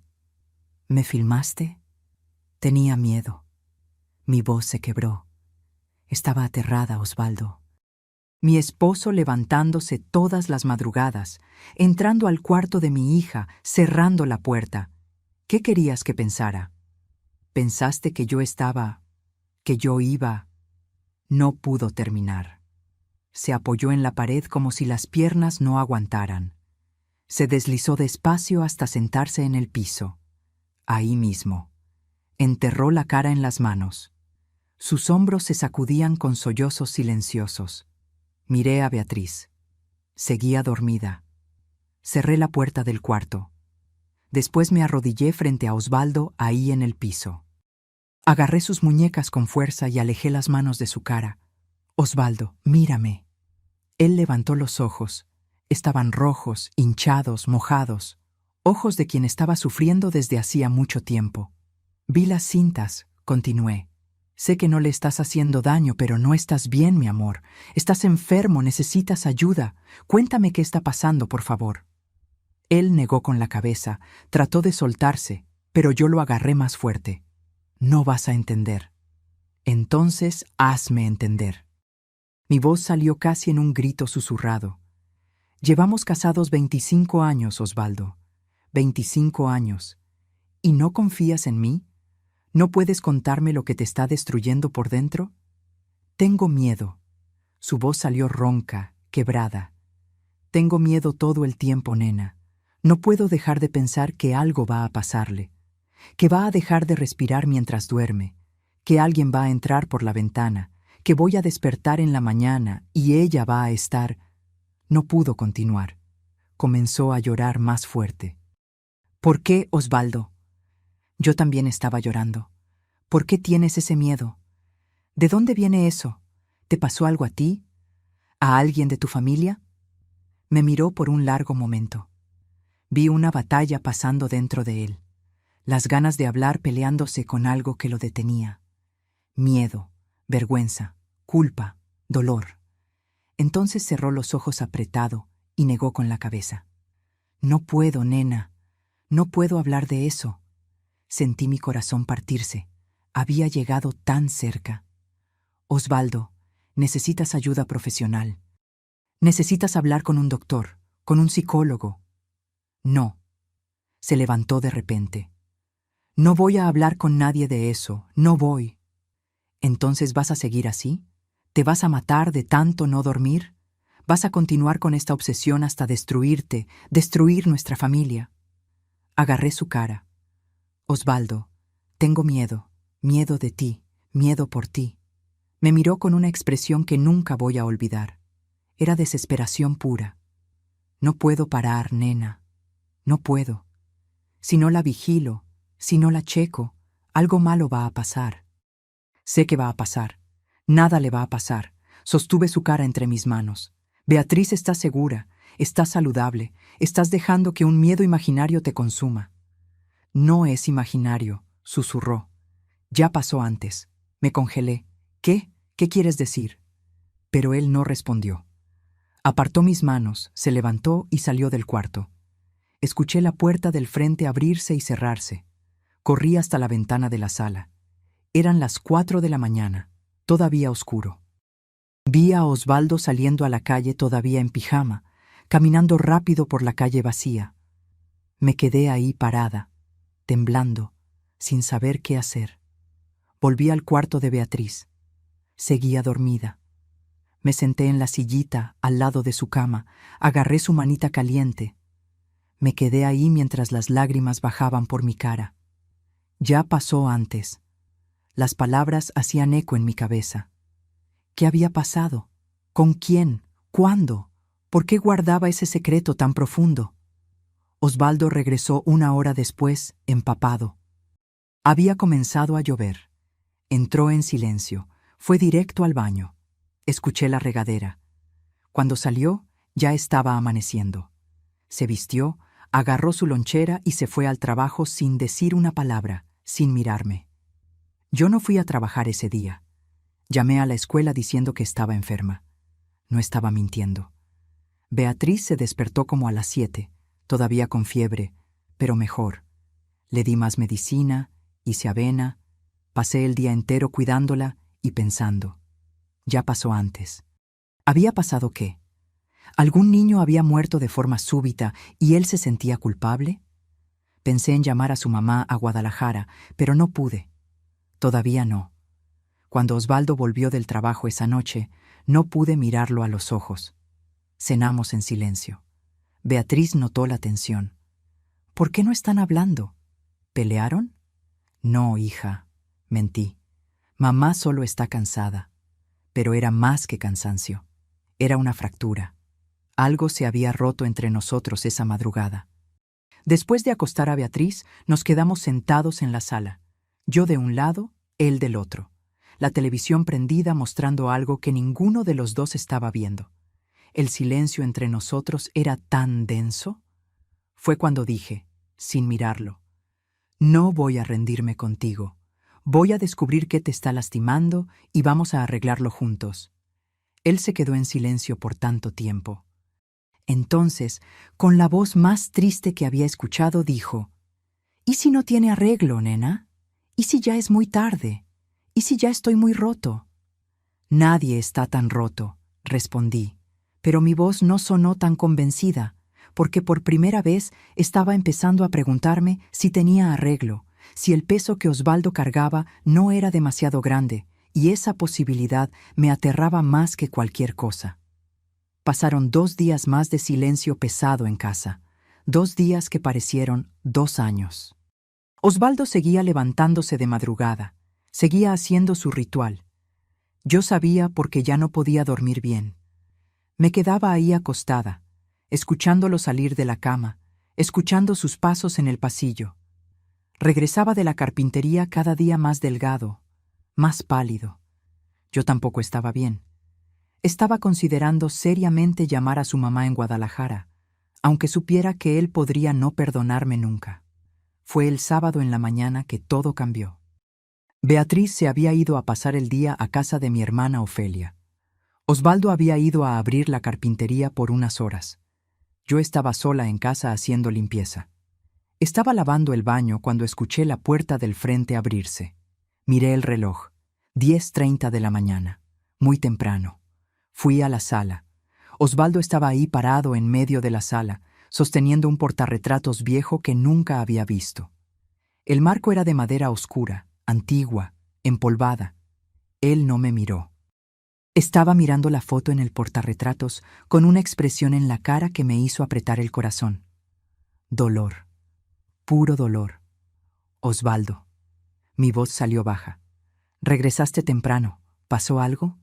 filmaste? Tenía miedo. Mi voz se quebró. Estaba aterrada, Osvaldo. Mi esposo levantándose todas las madrugadas, entrando al cuarto de mi hija, cerrando la puerta. ¿Qué querías que pensara? ¿Pensaste que yo iba? No pudo terminar. Se apoyó en la pared como si las piernas no aguantaran. Se deslizó despacio hasta sentarse en el piso. Ahí mismo. Enterró la cara en las manos. Sus hombros se sacudían con sollozos silenciosos. Miré a Beatriz. Seguía dormida. Cerré la puerta del cuarto. Después me arrodillé frente a Osvaldo ahí en el piso. Agarré sus muñecas con fuerza y alejé las manos de su cara. Osvaldo, mírame. Él levantó los ojos. Estaban rojos, hinchados, mojados. Ojos de quien estaba sufriendo desde hacía mucho tiempo. Vi las cintas, continué. Sé que no le estás haciendo daño, pero no estás bien, mi amor. Estás enfermo, necesitas ayuda. Cuéntame qué está pasando, por favor. Él negó con la cabeza, trató de soltarse, pero yo lo agarré más fuerte. No vas a entender. Entonces, hazme entender. Mi voz salió casi en un grito susurrado. Llevamos casados 25 años, Osvaldo. 25 años. ¿Y no confías en mí? ¿No puedes contarme lo que te está destruyendo por dentro? Tengo miedo. Su voz salió ronca, quebrada. Tengo miedo todo el tiempo, nena. No puedo dejar de pensar que algo va a pasarle, que va a dejar de respirar mientras duerme, que alguien va a entrar por la ventana, que voy a despertar en la mañana y ella va a estar... No pudo continuar. Comenzó a llorar más fuerte. ¿Por qué, Osvaldo? Yo también estaba llorando. ¿Por qué tienes ese miedo? ¿De dónde viene eso? ¿Te pasó algo a ti? ¿A alguien de tu familia? Me miró por un largo momento. Vi una batalla pasando dentro de él, las ganas de hablar peleándose con algo que lo detenía. Miedo, vergüenza, culpa, dolor. Entonces cerró los ojos apretado y negó con la cabeza. No puedo, nena. No puedo hablar de eso. Sentí mi corazón partirse. Había llegado tan cerca. Osvaldo, necesitas ayuda profesional. Necesitas hablar con un doctor, con un psicólogo. No. Se levantó de repente. No voy a hablar con nadie de eso, no voy. ¿Entonces vas a seguir así? ¿Te vas a matar de tanto no dormir? ¿Vas a continuar con esta obsesión hasta destruirte, destruir nuestra familia? Agarré su cara. Osvaldo, tengo miedo, miedo de ti, miedo por ti. Me miró con una expresión que nunca voy a olvidar. Era desesperación pura. No puedo parar, nena. No puedo. Si no la vigilo, si no la checo, algo malo va a pasar. Sé que va a pasar. Nada le va a pasar. Sostuve su cara entre mis manos. Beatriz está segura, está saludable, estás dejando que un miedo imaginario te consuma. No es imaginario, susurró. Ya pasó antes. Me congelé. ¿Qué? ¿Qué quieres decir? Pero él no respondió. Apartó mis manos, se levantó y salió del cuarto. Escuché la puerta del frente abrirse y cerrarse. Corrí hasta la ventana de la sala. Eran las 4 de la mañana, todavía oscuro. Vi a Osvaldo saliendo a la calle todavía en pijama, caminando rápido por la calle vacía. Me quedé ahí parada, temblando, sin saber qué hacer. Volví al cuarto de Beatriz. Seguía dormida. Me senté en la sillita, al lado de su cama, agarré su manita caliente. Me quedé ahí mientras las lágrimas bajaban por mi cara. Ya pasó antes. Las palabras hacían eco en mi cabeza. ¿Qué había pasado? ¿Con quién? ¿Cuándo? ¿Por qué guardaba ese secreto tan profundo? Osvaldo regresó 1 hora después, empapado. Había comenzado a llover. Entró en silencio. Fue directo al baño. Escuché la regadera. Cuando salió, ya estaba amaneciendo. Se vistió, agarró su lonchera y se fue al trabajo sin decir una palabra, sin mirarme. Yo no fui a trabajar ese día. Llamé a la escuela diciendo que estaba enferma. No estaba mintiendo. Beatriz se despertó como a las 7, todavía con fiebre, pero mejor. Le di más medicina, hice avena, pasé el día entero cuidándola y pensando. Ya pasó antes. ¿Había pasado qué? ¿Algún niño había muerto de forma súbita y él se sentía culpable? Pensé en llamar a su mamá a Guadalajara, pero no pude. Todavía no. Cuando Osvaldo volvió del trabajo esa noche, no pude mirarlo a los ojos. Cenamos en silencio. Beatriz notó la tensión. ¿Por qué no están hablando? ¿Pelearon? No, hija, mentí. Mamá solo está cansada. Pero era más que cansancio. Era una fractura. Algo se había roto entre nosotros esa madrugada. Después de acostar a Beatriz, nos quedamos sentados en la sala. Yo de un lado, él del otro. La televisión prendida mostrando algo que ninguno de los dos estaba viendo. El silencio entre nosotros era tan denso. Fue cuando dije, sin mirarlo, no voy a rendirme contigo. Voy a descubrir qué te está lastimando y vamos a arreglarlo juntos. Él se quedó en silencio por tanto tiempo. Entonces, con la voz más triste que había escuchado, dijo, ¿y si no tiene arreglo, nena? ¿Y si ya es muy tarde? ¿Y si ya estoy muy roto? Nadie está tan roto, respondí, pero mi voz no sonó tan convencida, porque por primera vez estaba empezando a preguntarme si tenía arreglo, si el peso que Osvaldo cargaba no era demasiado grande, y esa posibilidad me aterraba más que cualquier cosa. Pasaron 2 días más de silencio pesado en casa, 2 días que parecieron 2 años. Osvaldo seguía levantándose de madrugada, seguía haciendo su ritual. Yo sabía porque ya no podía dormir bien. Me quedaba ahí acostada, escuchándolo salir de la cama, escuchando sus pasos en el pasillo. Regresaba de la carpintería cada día más delgado, más pálido. Yo tampoco estaba bien. Estaba considerando seriamente llamar a su mamá en Guadalajara, aunque supiera que él podría no perdonarme nunca. Fue el sábado en la mañana que todo cambió. Beatriz se había ido a pasar el día a casa de mi hermana Ofelia. Osvaldo había ido a abrir la carpintería por unas horas. Yo estaba sola en casa haciendo limpieza. Estaba lavando el baño cuando escuché la puerta del frente abrirse. Miré el reloj, 10:30 de la mañana, muy temprano. Fui a la sala. Osvaldo estaba ahí parado en medio de la sala, sosteniendo un portarretratos viejo que nunca había visto. El marco era de madera oscura, antigua, empolvada. Él no me miró. Estaba mirando la foto en el portarretratos con una expresión en la cara que me hizo apretar el corazón. Dolor. Puro dolor. Osvaldo. Mi voz salió baja. Regresaste temprano. ¿Pasó algo?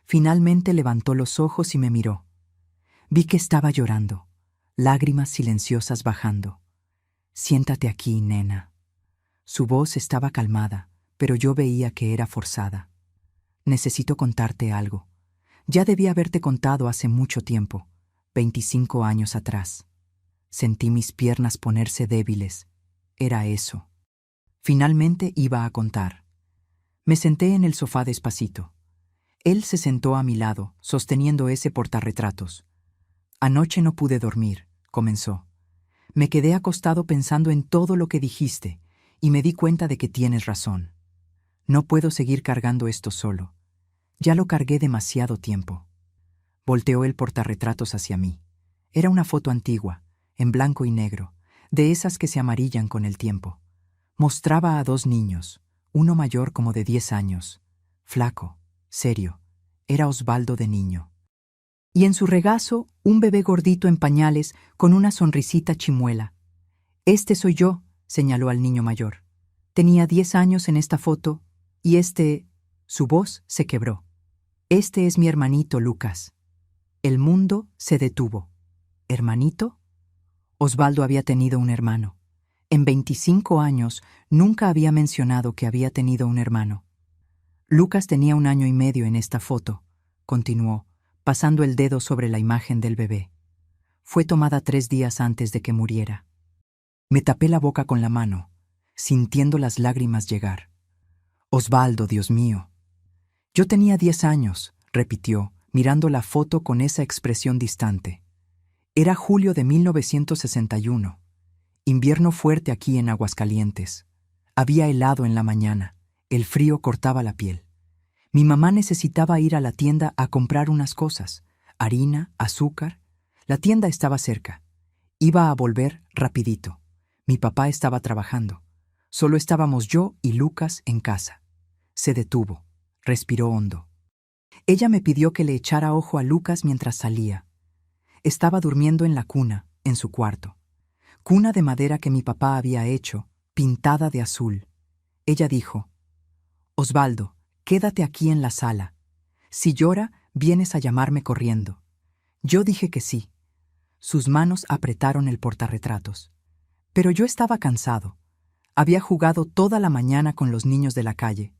Finalmente levantó los ojos y me miró. Vi que estaba llorando, lágrimas silenciosas bajando. Siéntate aquí, nena. Su voz estaba calmada, pero yo veía que era forzada. Necesito contarte algo. Ya debí haberte contado hace mucho tiempo, 25 años atrás. Sentí mis piernas ponerse débiles. Era eso. Finalmente iba a contar. Me senté en el sofá despacito. Él se sentó a mi lado, sosteniendo ese portarretratos. Anoche no pude dormir, comenzó. Me quedé acostado pensando en todo lo que dijiste, y me di cuenta de que tienes razón. No puedo seguir cargando esto solo. Ya lo cargué demasiado tiempo. Volteó el portarretratos hacia mí. Era una foto antigua, en blanco y negro, de esas que se amarillan con el tiempo. Mostraba a 2 niños, uno mayor como de 10 años, flaco, serio. Era Osvaldo de niño. Y en su regazo, un bebé gordito en pañales con una sonrisita chimuela. Este soy yo, señaló al niño mayor. Tenía 10 años en esta foto, y su voz se quebró. Este es mi hermanito Lucas. El mundo se detuvo. ¿Hermanito? Osvaldo había tenido un hermano. En 25 años nunca había mencionado que había tenido un hermano. Lucas tenía 1 año y medio en esta foto, continuó, pasando el dedo sobre la imagen del bebé. Fue tomada 3 días antes de que muriera. Me tapé la boca con la mano, sintiendo las lágrimas llegar. Osvaldo, Dios mío. Yo tenía 10 años, repitió, mirando la foto con esa expresión distante. Era julio de 1961. Invierno fuerte aquí en Aguascalientes. Había helado en la mañana. El frío cortaba la piel. Mi mamá necesitaba ir a la tienda a comprar unas cosas. Harina, azúcar. La tienda estaba cerca. Iba a volver rapidito. Mi papá estaba trabajando. Solo estábamos yo y Lucas en casa. Se detuvo. Respiró hondo. Ella me pidió que le echara ojo a Lucas mientras salía. Estaba durmiendo en la cuna, en su cuarto. Cuna de madera que mi papá había hecho, pintada de azul. Ella dijo: «Osvaldo, quédate aquí en la sala. Si llora, vienes a llamarme corriendo». Yo dije que sí. Sus manos apretaron el portarretratos. Pero yo estaba cansado. Había jugado toda la mañana con los niños de la calle.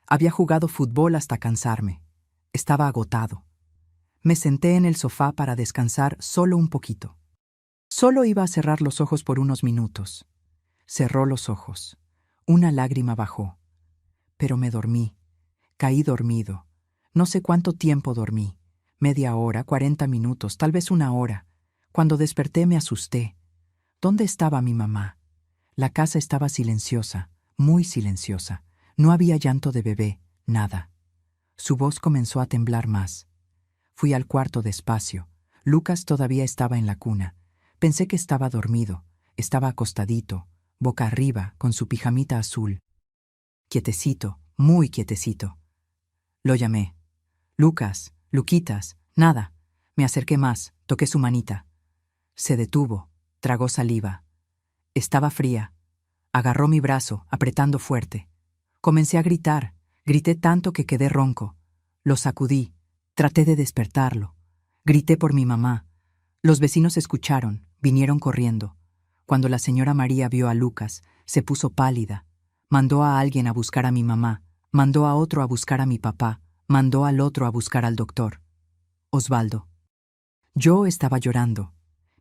Había jugado fútbol hasta cansarme. Estaba agotado. Me senté en el sofá para descansar solo un poquito. Solo iba a cerrar los ojos por unos minutos. Cerró los ojos. Una lágrima bajó. Pero me dormí. Caí dormido. No sé cuánto tiempo dormí. Media hora, 40 minutos, tal vez una hora. Cuando desperté me asusté. ¿Dónde estaba mi mamá? La casa estaba silenciosa, muy silenciosa. No había llanto de bebé, nada. Su voz comenzó a temblar más. Fui al cuarto despacio. Lucas todavía estaba en la cuna. Pensé que estaba dormido. Estaba acostadito, boca arriba, con su pijamita azul. Quietecito, muy quietecito. Lo llamé. «Lucas, Luquitas», nada. Me acerqué más, toqué su manita. Se detuvo, tragó saliva. Estaba fría. Agarró mi brazo, apretando fuerte. Comencé a gritar. Grité tanto que quedé ronco. Lo sacudí. Traté de despertarlo. Grité por mi mamá. Los vecinos escucharon, vinieron corriendo. Cuando la señora María vio a Lucas, se puso pálida. Mandó a alguien a buscar a mi mamá. Mandó a otro a buscar a mi papá. Mandó al otro a buscar al doctor. Osvaldo. Yo estaba llorando.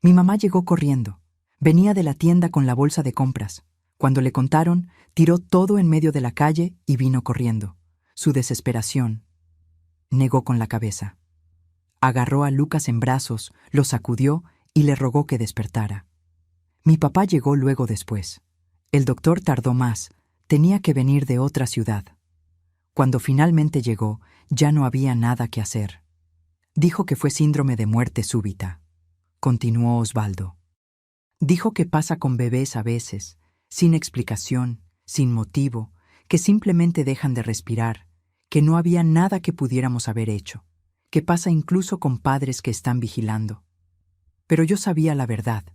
Mi mamá llegó corriendo. Venía de la tienda con la bolsa de compras. Cuando le contaron, tiró todo en medio de la calle y vino corriendo. Su desesperación. Negó con la cabeza. Agarró a Lucas en brazos, lo sacudió y le rogó que despertara. Mi papá llegó luego después. El doctor tardó más. Tenía que venir de otra ciudad. Cuando finalmente llegó, ya no había nada que hacer. Dijo que fue síndrome de muerte súbita. Continuó Osvaldo. Dijo que pasa con bebés a veces, sin explicación, sin motivo, que simplemente dejan de respirar, que no había nada que pudiéramos haber hecho, que pasa incluso con padres que están vigilando. Pero yo sabía la verdad.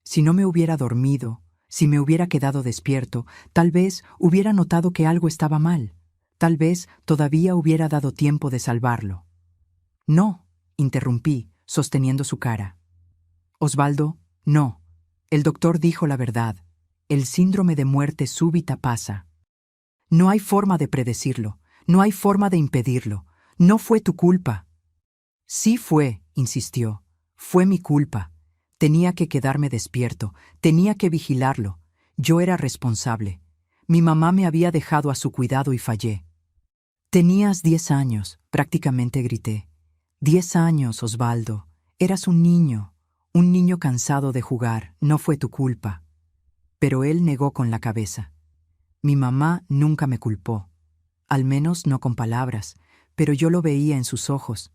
Si no me hubiera dormido, si me hubiera quedado despierto, tal vez hubiera notado que algo estaba mal. Tal vez todavía hubiera dado tiempo de salvarlo. «No», interrumpí, sosteniendo su cara. «Osvaldo, no. El doctor dijo la verdad. El síndrome de muerte súbita pasa. No hay forma de predecirlo. No hay forma de impedirlo. No fue tu culpa». «Sí fue», insistió. «Fue mi culpa. Tenía que quedarme despierto. Tenía que vigilarlo. Yo era responsable. Mi mamá me había dejado a su cuidado y fallé». «Tenías 10 años», prácticamente grité. 10 años, Osvaldo. Eras un niño cansado de jugar. No fue tu culpa». Pero él negó con la cabeza. Mi mamá nunca me culpó. Al menos no con palabras, pero yo lo veía en sus ojos.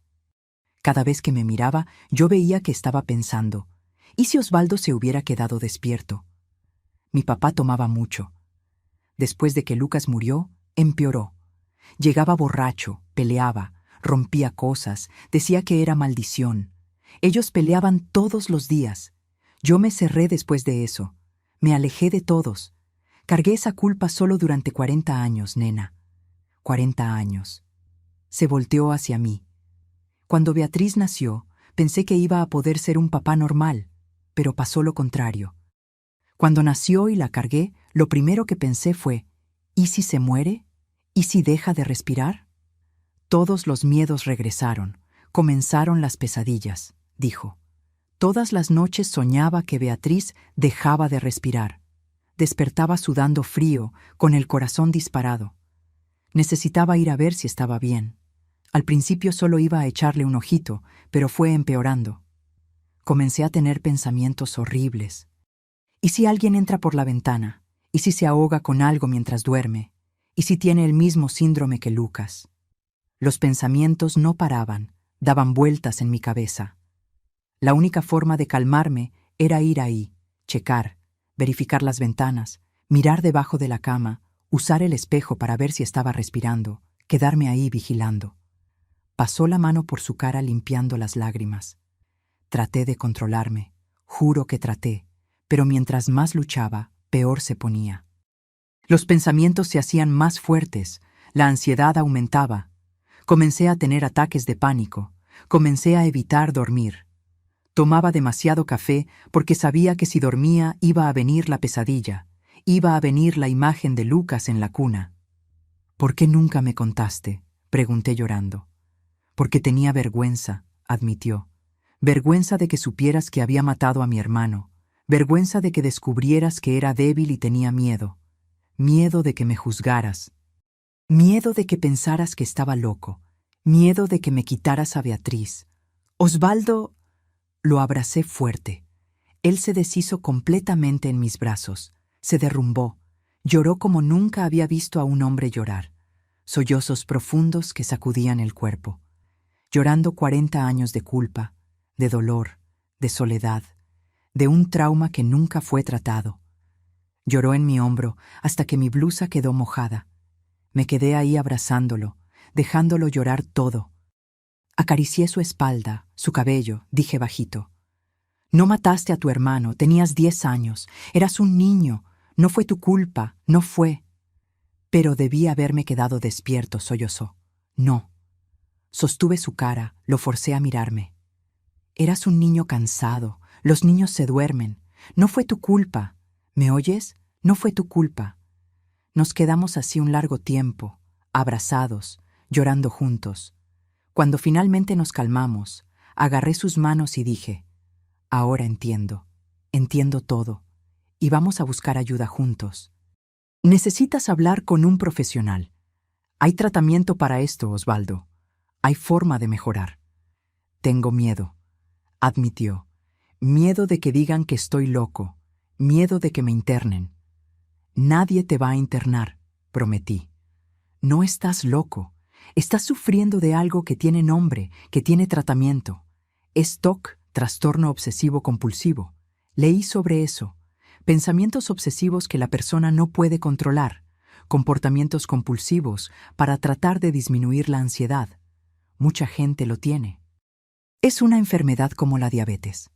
Cada vez que me miraba, yo veía que estaba pensando: ¿y si Osvaldo se hubiera quedado despierto? Mi papá tomaba mucho. Después de que Lucas murió, empeoró. Llegaba borracho, peleaba, rompía cosas, decía que era maldición. Ellos peleaban todos los días. Yo me cerré después de eso. Me alejé de todos. Cargué esa culpa solo durante 40 años, nena. 40 años. Se volteó hacia mí. Cuando Beatriz nació, pensé que iba a poder ser un papá normal, pero pasó lo contrario. Cuando nació y la cargué, lo primero que pensé fue: ¿y si se muere? ¿Y si deja de respirar? Todos los miedos regresaron. Comenzaron las pesadillas, dijo. Todas las noches soñaba que Beatriz dejaba de respirar. Despertaba sudando frío, con el corazón disparado. Necesitaba ir a ver si estaba bien. Al principio solo iba a echarle un ojito, pero fue empeorando. Comencé a tener pensamientos horribles. ¿Y si alguien entra por la ventana? ¿Y si se ahoga con algo mientras duerme? ¿Y si tiene el mismo síndrome que Lucas? Los pensamientos no paraban, daban vueltas en mi cabeza. La única forma de calmarme era ir ahí, checar, verificar las ventanas, mirar debajo de la cama, usar el espejo para ver si estaba respirando, quedarme ahí vigilando. Pasó la mano por su cara limpiando las lágrimas. Traté de controlarme, juro que traté, pero mientras más luchaba, peor se ponía. Los pensamientos se hacían más fuertes, la ansiedad aumentaba. Comencé a tener ataques de pánico, comencé a evitar dormir. Tomaba demasiado café porque sabía que si dormía iba a venir la pesadilla, iba a venir la imagen de Lucas en la cuna. ¿Por qué nunca me contaste?, pregunté llorando. Porque tenía vergüenza, admitió. Vergüenza de que supieras que había matado a mi hermano. Vergüenza de que descubrieras que era débil y tenía miedo. Miedo de que me juzgaras. Miedo de que pensaras que estaba loco. Miedo de que me quitaras a Beatriz. Osvaldo... Lo abracé fuerte. Él se deshizo completamente en mis brazos. Se derrumbó. Lloró como nunca había visto a un hombre llorar. Sollozos profundos que sacudían el cuerpo. Llorando 40 años de culpa, de dolor, de soledad, de un trauma que nunca fue tratado. Lloró en mi hombro hasta que mi blusa quedó mojada. Me quedé ahí abrazándolo, dejándolo llorar todo. Acaricié su espalda, su cabello, dije bajito. No mataste a tu hermano, tenías 10 años, eras un niño, no fue tu culpa, no fue. Pero debí haberme quedado despierto, sollozó. No. Sostuve su cara, lo forcé a mirarme. Eras un niño cansado, los niños se duermen. No fue tu culpa. ¿Me oyes? No fue tu culpa. Nos quedamos así un largo tiempo, abrazados, llorando juntos. Cuando finalmente nos calmamos, agarré sus manos y dije, ahora entiendo todo, y vamos a buscar ayuda juntos. Necesitas hablar con un profesional. Hay tratamiento para esto, Osvaldo. Hay forma de mejorar. Tengo miedo, admitió. Miedo de que digan que estoy loco, miedo de que me internen. Nadie te va a internar, prometí. No estás loco. Estás sufriendo de algo que tiene nombre, que tiene tratamiento. Es TOC, trastorno obsesivo compulsivo. Leí sobre eso. Pensamientos obsesivos que la persona no puede controlar. Comportamientos compulsivos para tratar de disminuir la ansiedad. Mucha gente lo tiene. Es una enfermedad como la diabetes.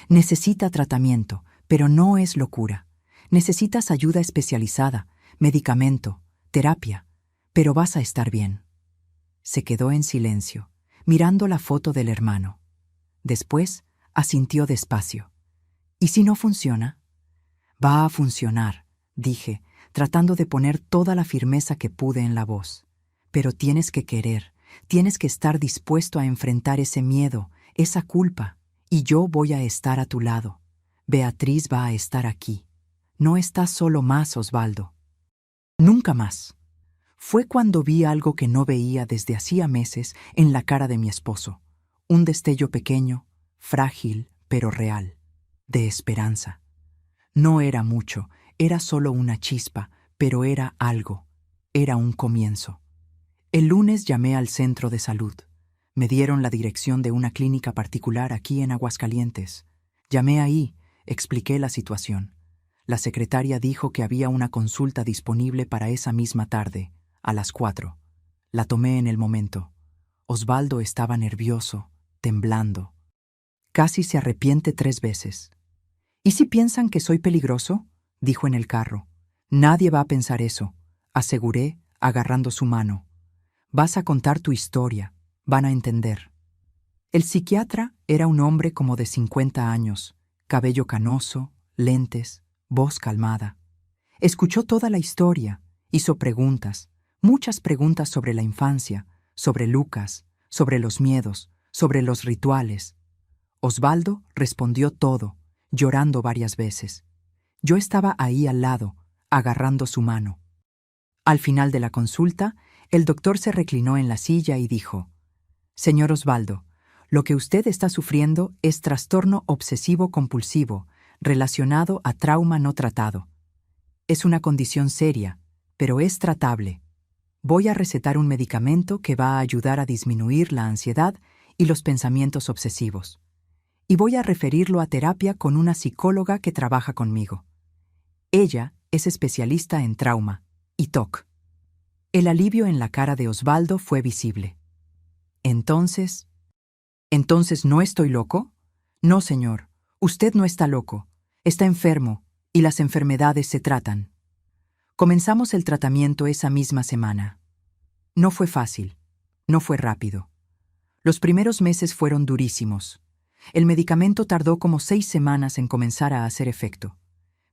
Necesita tratamiento, pero no es locura. Necesitas ayuda especializada, medicamento, terapia, pero vas a estar bien. Se quedó en silencio, mirando la foto del hermano. Después, asintió despacio. ¿Y si no funciona? Va a funcionar, dije, tratando de poner toda la firmeza que pude en la voz. Pero tienes que querer, tienes que estar dispuesto a enfrentar ese miedo, esa culpa, y yo voy a estar a tu lado. Beatriz va a estar aquí. No estás solo más, Osvaldo. Nunca más. Fue cuando vi algo que no veía desde hacía meses en la cara de mi esposo. Un destello pequeño, frágil, pero real, de esperanza. No era mucho, era solo una chispa, pero era algo. Era un comienzo. El lunes llamé al centro de salud. Me dieron la dirección de una clínica particular aquí en Aguascalientes. Llamé ahí, expliqué la situación. La secretaria dijo que había una consulta disponible para esa misma tarde, a las 4. La tomé en el momento. Osvaldo estaba nervioso, temblando. Casi se arrepiente 3 veces. ¿Y si piensan que soy peligroso?, dijo en el carro. Nadie va a pensar eso, aseguré, agarrando su mano. Vas a contar tu historia, van a entender. El psiquiatra era un hombre como de 50 años, cabello canoso, lentes, voz calmada. Escuchó toda la historia, hizo preguntas, muchas preguntas sobre la infancia, sobre Lucas, sobre los miedos, sobre los rituales. Osvaldo respondió todo, llorando varias veces. Yo estaba ahí al lado, agarrando su mano. Al final de la consulta, el doctor se reclinó en la silla y dijo: «Señor Osvaldo, lo que usted está sufriendo es trastorno obsesivo-compulsivo relacionado a trauma no tratado. Es una condición seria, pero es tratable. Voy a recetar un medicamento que va a ayudar a disminuir la ansiedad y los pensamientos obsesivos. Y voy a referirlo a terapia con una psicóloga que trabaja conmigo. Ella es especialista en trauma y TOC». El alivio en la cara de Osvaldo fue visible. «¿Entonces no estoy loco?» «No, señor. Usted no está loco. Está enfermo, y las enfermedades se tratan». Comenzamos el tratamiento esa misma semana. No fue fácil, no fue rápido. Los primeros meses fueron durísimos. El medicamento tardó como 6 semanas en comenzar a hacer efecto.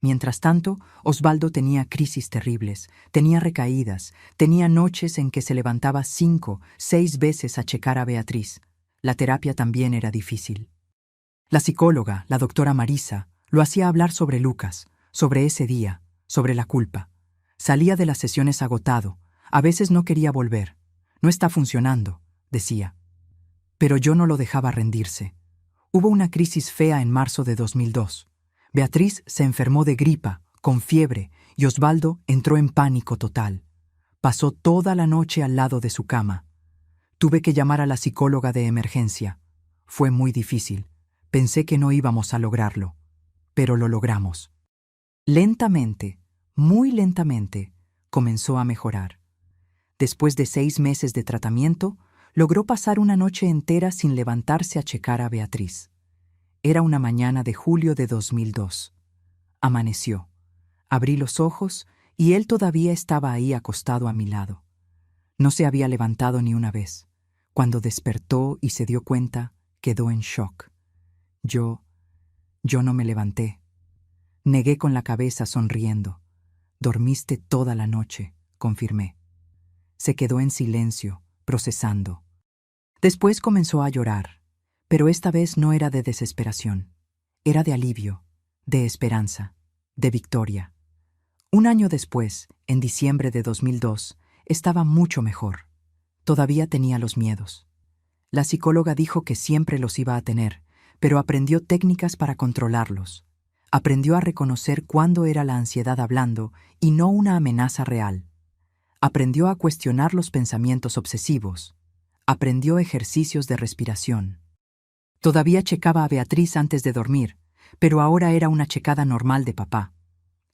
Mientras tanto, Osvaldo tenía crisis terribles, tenía recaídas, tenía noches en que se levantaba 5, 6 veces a checar a Beatriz. La terapia también era difícil. La psicóloga, la doctora Marisa, lo hacía hablar sobre Lucas, sobre ese día, sobre la culpa. Salía de las sesiones agotado, a veces no quería volver. «No está funcionando», decía. Pero yo no lo dejaba rendirse. Hubo una crisis fea en marzo de 2002. Beatriz se enfermó de gripa, con fiebre, y Osvaldo entró en pánico total. Pasó toda la noche al lado de su cama. Tuve que llamar a la psicóloga de emergencia. Fue muy difícil. Pensé que no íbamos a lograrlo. Pero lo logramos. Lentamente, muy lentamente, comenzó a mejorar. Después de 6 meses de tratamiento, logró pasar una noche entera sin levantarse a checar a Beatriz. Era una mañana de julio de 2002. Amaneció. Abrí los ojos y él todavía estaba ahí acostado a mi lado. No se había levantado ni una vez. Cuando despertó y se dio cuenta, quedó en shock. Yo no me levanté. Negué con la cabeza sonriendo. «Dormiste toda la noche», confirmé. Se quedó en silencio, procesando. Después comenzó a llorar, pero esta vez no era de desesperación. Era de alivio, de esperanza, de victoria. Un año después, en diciembre de 2002, estaba mucho mejor. Todavía tenía los miedos. La psicóloga dijo que siempre los iba a tener, pero aprendió técnicas para controlarlos. Aprendió a reconocer cuándo era la ansiedad hablando y no una amenaza real. Aprendió a cuestionar los pensamientos obsesivos. Aprendió ejercicios de respiración. Todavía checaba a Beatriz antes de dormir, pero ahora era una checada normal de papá.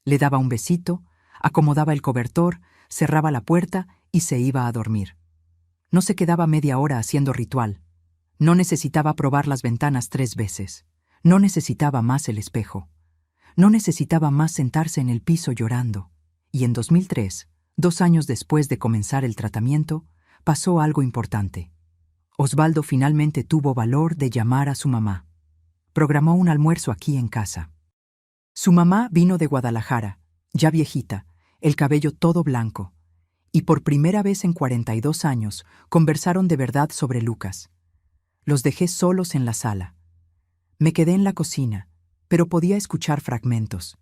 Le daba un besito, acomodaba el cobertor, cerraba la puerta y se iba a dormir. No se quedaba media hora haciendo ritual. No necesitaba probar las ventanas 3 veces. No necesitaba más el espejo. No necesitaba más sentarse en el piso llorando. Y en 2003, 2 años después de comenzar el tratamiento, pasó algo importante. Osvaldo finalmente tuvo valor de llamar a su mamá. Programó un almuerzo aquí en casa. Su mamá vino de Guadalajara, ya viejita, el cabello todo blanco, y por primera vez en 42 años conversaron de verdad sobre Lucas. Los dejé solos en la sala. Me quedé en la cocina, pero podía escuchar fragmentos.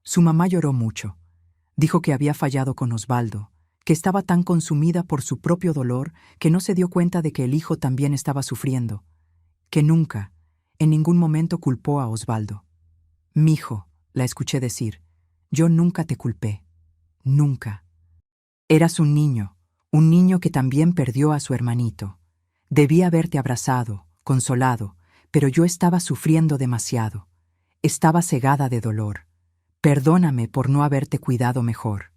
Su mamá lloró mucho. Dijo que había fallado con Osvaldo, que estaba tan consumida por su propio dolor que no se dio cuenta de que el hijo también estaba sufriendo, que nunca, en ningún momento culpó a Osvaldo. «Mijo», la escuché decir, «yo nunca te culpé. Nunca. Eras un niño que también perdió a su hermanito. Debí haberte abrazado, consolado, pero yo estaba sufriendo demasiado. Estaba cegada de dolor. Perdóname por no haberte cuidado mejor».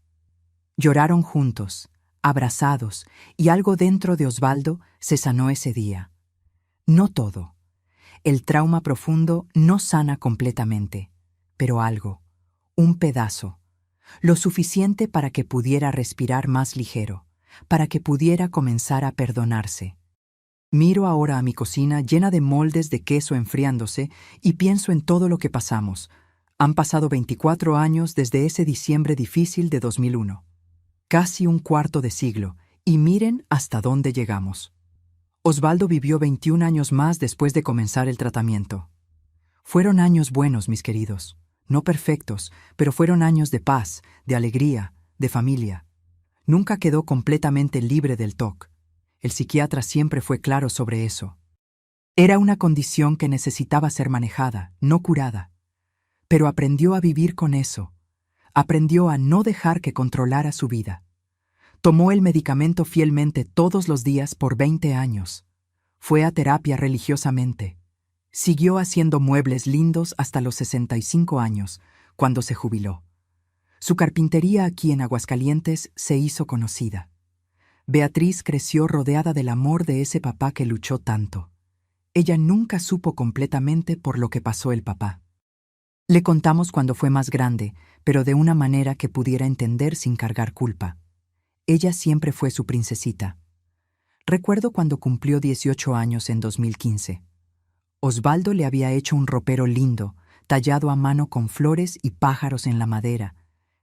Lloraron juntos, abrazados, y algo dentro de Osvaldo se sanó ese día. No todo. El trauma profundo no sana completamente, pero algo, un pedazo, lo suficiente para que pudiera respirar más ligero, para que pudiera comenzar a perdonarse. Miro ahora a mi cocina llena de moldes de queso enfriándose y pienso en todo lo que pasamos. Han pasado 24 años desde ese diciembre difícil de 2001. Casi un cuarto de siglo, y miren hasta dónde llegamos. Osvaldo vivió 21 años más después de comenzar el tratamiento. Fueron años buenos, mis queridos. No perfectos, pero fueron años de paz, de alegría, de familia. Nunca quedó completamente libre del TOC. El psiquiatra siempre fue claro sobre eso. Era una condición que necesitaba ser manejada, no curada. Pero aprendió a vivir con eso. Aprendió a no dejar que controlara su vida. Tomó el medicamento fielmente todos los días por 20 años. Fue a terapia religiosamente. Siguió haciendo muebles lindos hasta los 65 años, cuando se jubiló. Su carpintería aquí en Aguascalientes se hizo conocida. Beatriz creció rodeada del amor de ese papá que luchó tanto. Ella nunca supo completamente por lo que pasó el papá. Le contamos cuando fue más grande, pero de una manera que pudiera entender sin cargar culpa. Ella siempre fue su princesita. Recuerdo cuando cumplió 18 años en 2015. Osvaldo le había hecho un ropero lindo, tallado a mano con flores y pájaros en la madera,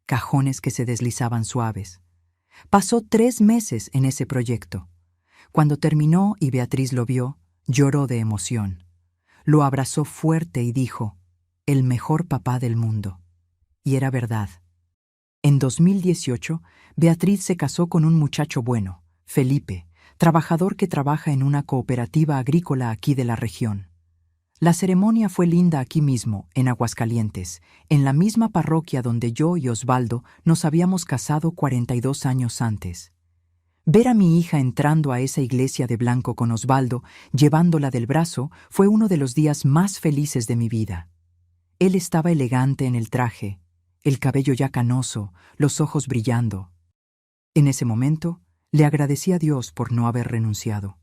cajones que se deslizaban suaves. Pasó 3 meses en ese proyecto. Cuando terminó y Beatriz lo vio, lloró de emoción. Lo abrazó fuerte y dijo, «El mejor papá del mundo». Y era verdad. En 2018, Beatriz se casó con un muchacho bueno, Felipe, trabajador que trabaja en una cooperativa agrícola aquí de la región. La ceremonia fue linda aquí mismo, en Aguascalientes, en la misma parroquia donde yo y Osvaldo nos habíamos casado 42 años antes. Ver a mi hija entrando a esa iglesia de blanco con Osvaldo, llevándola del brazo, fue uno de los días más felices de mi vida. Él estaba elegante en el traje, el cabello ya canoso, los ojos brillando. En ese momento, le agradecí a Dios por no haber renunciado,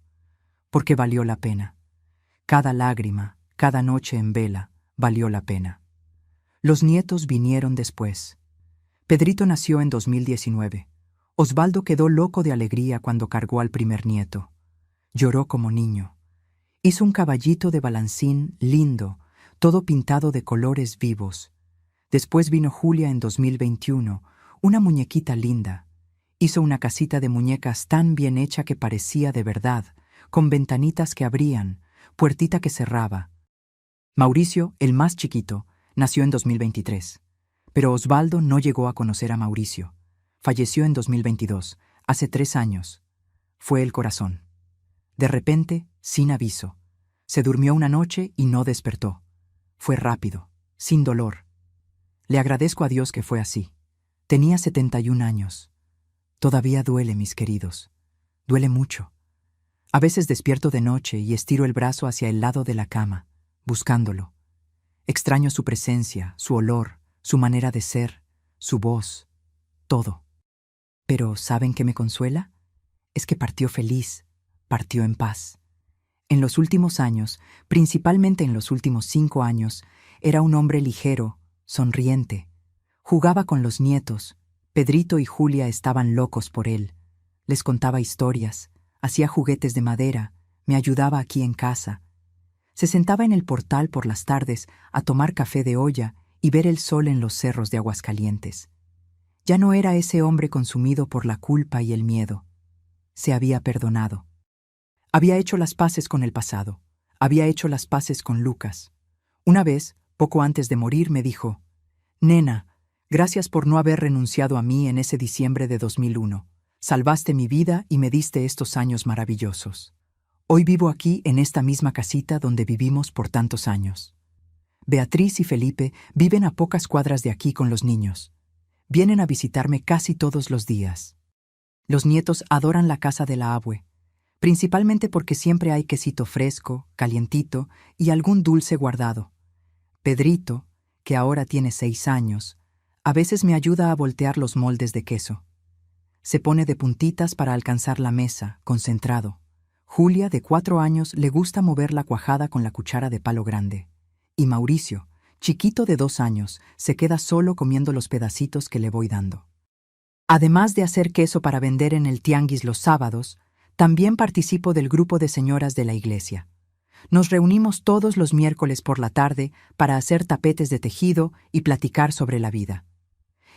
porque valió la pena. Cada lágrima, cada noche en vela, valió la pena. Los nietos vinieron después. Pedrito nació en 2019. Osvaldo quedó loco de alegría cuando cargó al primer nieto. Lloró como niño. Hizo un caballito de balancín lindo, todo pintado de colores vivos. Después vino Julia en 2021, una muñequita linda. Hizo una casita de muñecas tan bien hecha que parecía de verdad, con ventanitas que abrían, puertita que cerraba. Mauricio, el más chiquito, nació en 2023. Pero Osvaldo no llegó a conocer a Mauricio. Falleció en 2022, hace 3 años. Fue el corazón. De repente, sin aviso. Se durmió una noche y no despertó. Fue rápido, sin dolor. Le agradezco a Dios que fue así. Tenía 71 años. Todavía duele, mis queridos. Duele mucho. A veces despierto de noche y estiro el brazo hacia el lado de la cama, buscándolo. Extraño su presencia, su olor, su manera de ser, su voz, todo. Pero ¿saben qué me consuela? Es que partió feliz, partió en paz. En los últimos años, principalmente en los últimos 5 años, era un hombre ligero, sonriente. Jugaba con los nietos. Pedrito y Julia estaban locos por él. Les contaba historias, hacía juguetes de madera, me ayudaba aquí en casa. Se sentaba en el portal por las tardes a tomar café de olla y ver el sol en los cerros de Aguascalientes. Ya no era ese hombre consumido por la culpa y el miedo. Se había perdonado. Había hecho las paces con el pasado. Había hecho las paces con Lucas. Una vez, poco antes de morir, me dijo, «Nena, gracias por no haber renunciado a mí en ese diciembre de 2001. Salvaste mi vida y me diste estos años maravillosos. Hoy vivo aquí en esta misma casita donde vivimos por tantos años. Beatriz y Felipe viven a pocas cuadras de aquí con los niños. Vienen a visitarme casi todos los días. Los nietos adoran la casa de la abue, principalmente porque siempre hay quesito fresco, calientito y algún dulce guardado. Pedrito, que ahora tiene 6 años, a veces me ayuda a voltear los moldes de queso. Se pone de puntitas para alcanzar la mesa, concentrado. Julia, de 4 años, le gusta mover la cuajada con la cuchara de palo grande. Y Mauricio, chiquito de 2 años, se queda solo comiendo los pedacitos que le voy dando. Además de hacer queso para vender en el tianguis los sábados, también participo del grupo de señoras de la iglesia. Nos reunimos todos los miércoles por la tarde para hacer tapetes de tejido y platicar sobre la vida.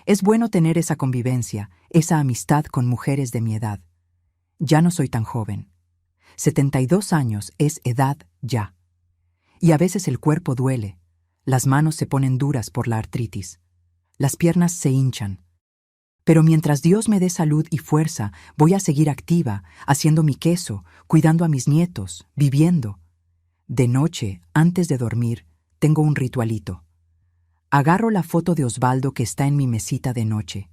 Es bueno tener esa convivencia, esa amistad con mujeres de mi edad. Ya no soy tan joven. 72 años es edad ya. Y a veces el cuerpo duele, las manos se ponen duras por la artritis, las piernas se hinchan. Pero mientras Dios me dé salud y fuerza, voy a seguir activa, haciendo mi queso, cuidando a mis nietos, viviendo. De noche, antes de dormir, tengo un ritualito. Agarro la foto de Osvaldo que está en mi mesita de noche.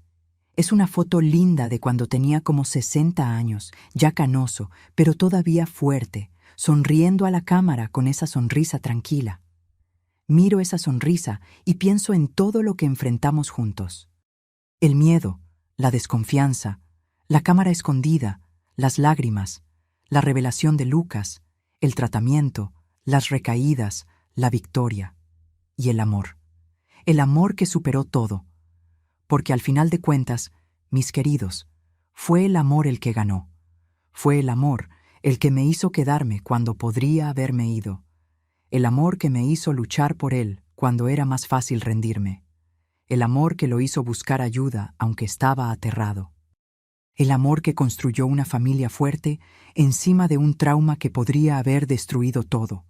Es una foto linda de cuando tenía como 60 años, ya canoso, pero todavía fuerte, sonriendo a la cámara con esa sonrisa tranquila. Miro esa sonrisa y pienso en todo lo que enfrentamos juntos. El miedo, la desconfianza, la cámara escondida, las lágrimas, la revelación de Lucas, el tratamiento, las recaídas, la victoria y el amor. El amor que superó todo. Porque al final de cuentas, mis queridos, fue el amor el que ganó. Fue el amor el que me hizo quedarme cuando podría haberme ido. El amor que me hizo luchar por él cuando era más fácil rendirme. El amor que lo hizo buscar ayuda aunque estaba aterrado. El amor que construyó una familia fuerte encima de un trauma que podría haber destruido todo.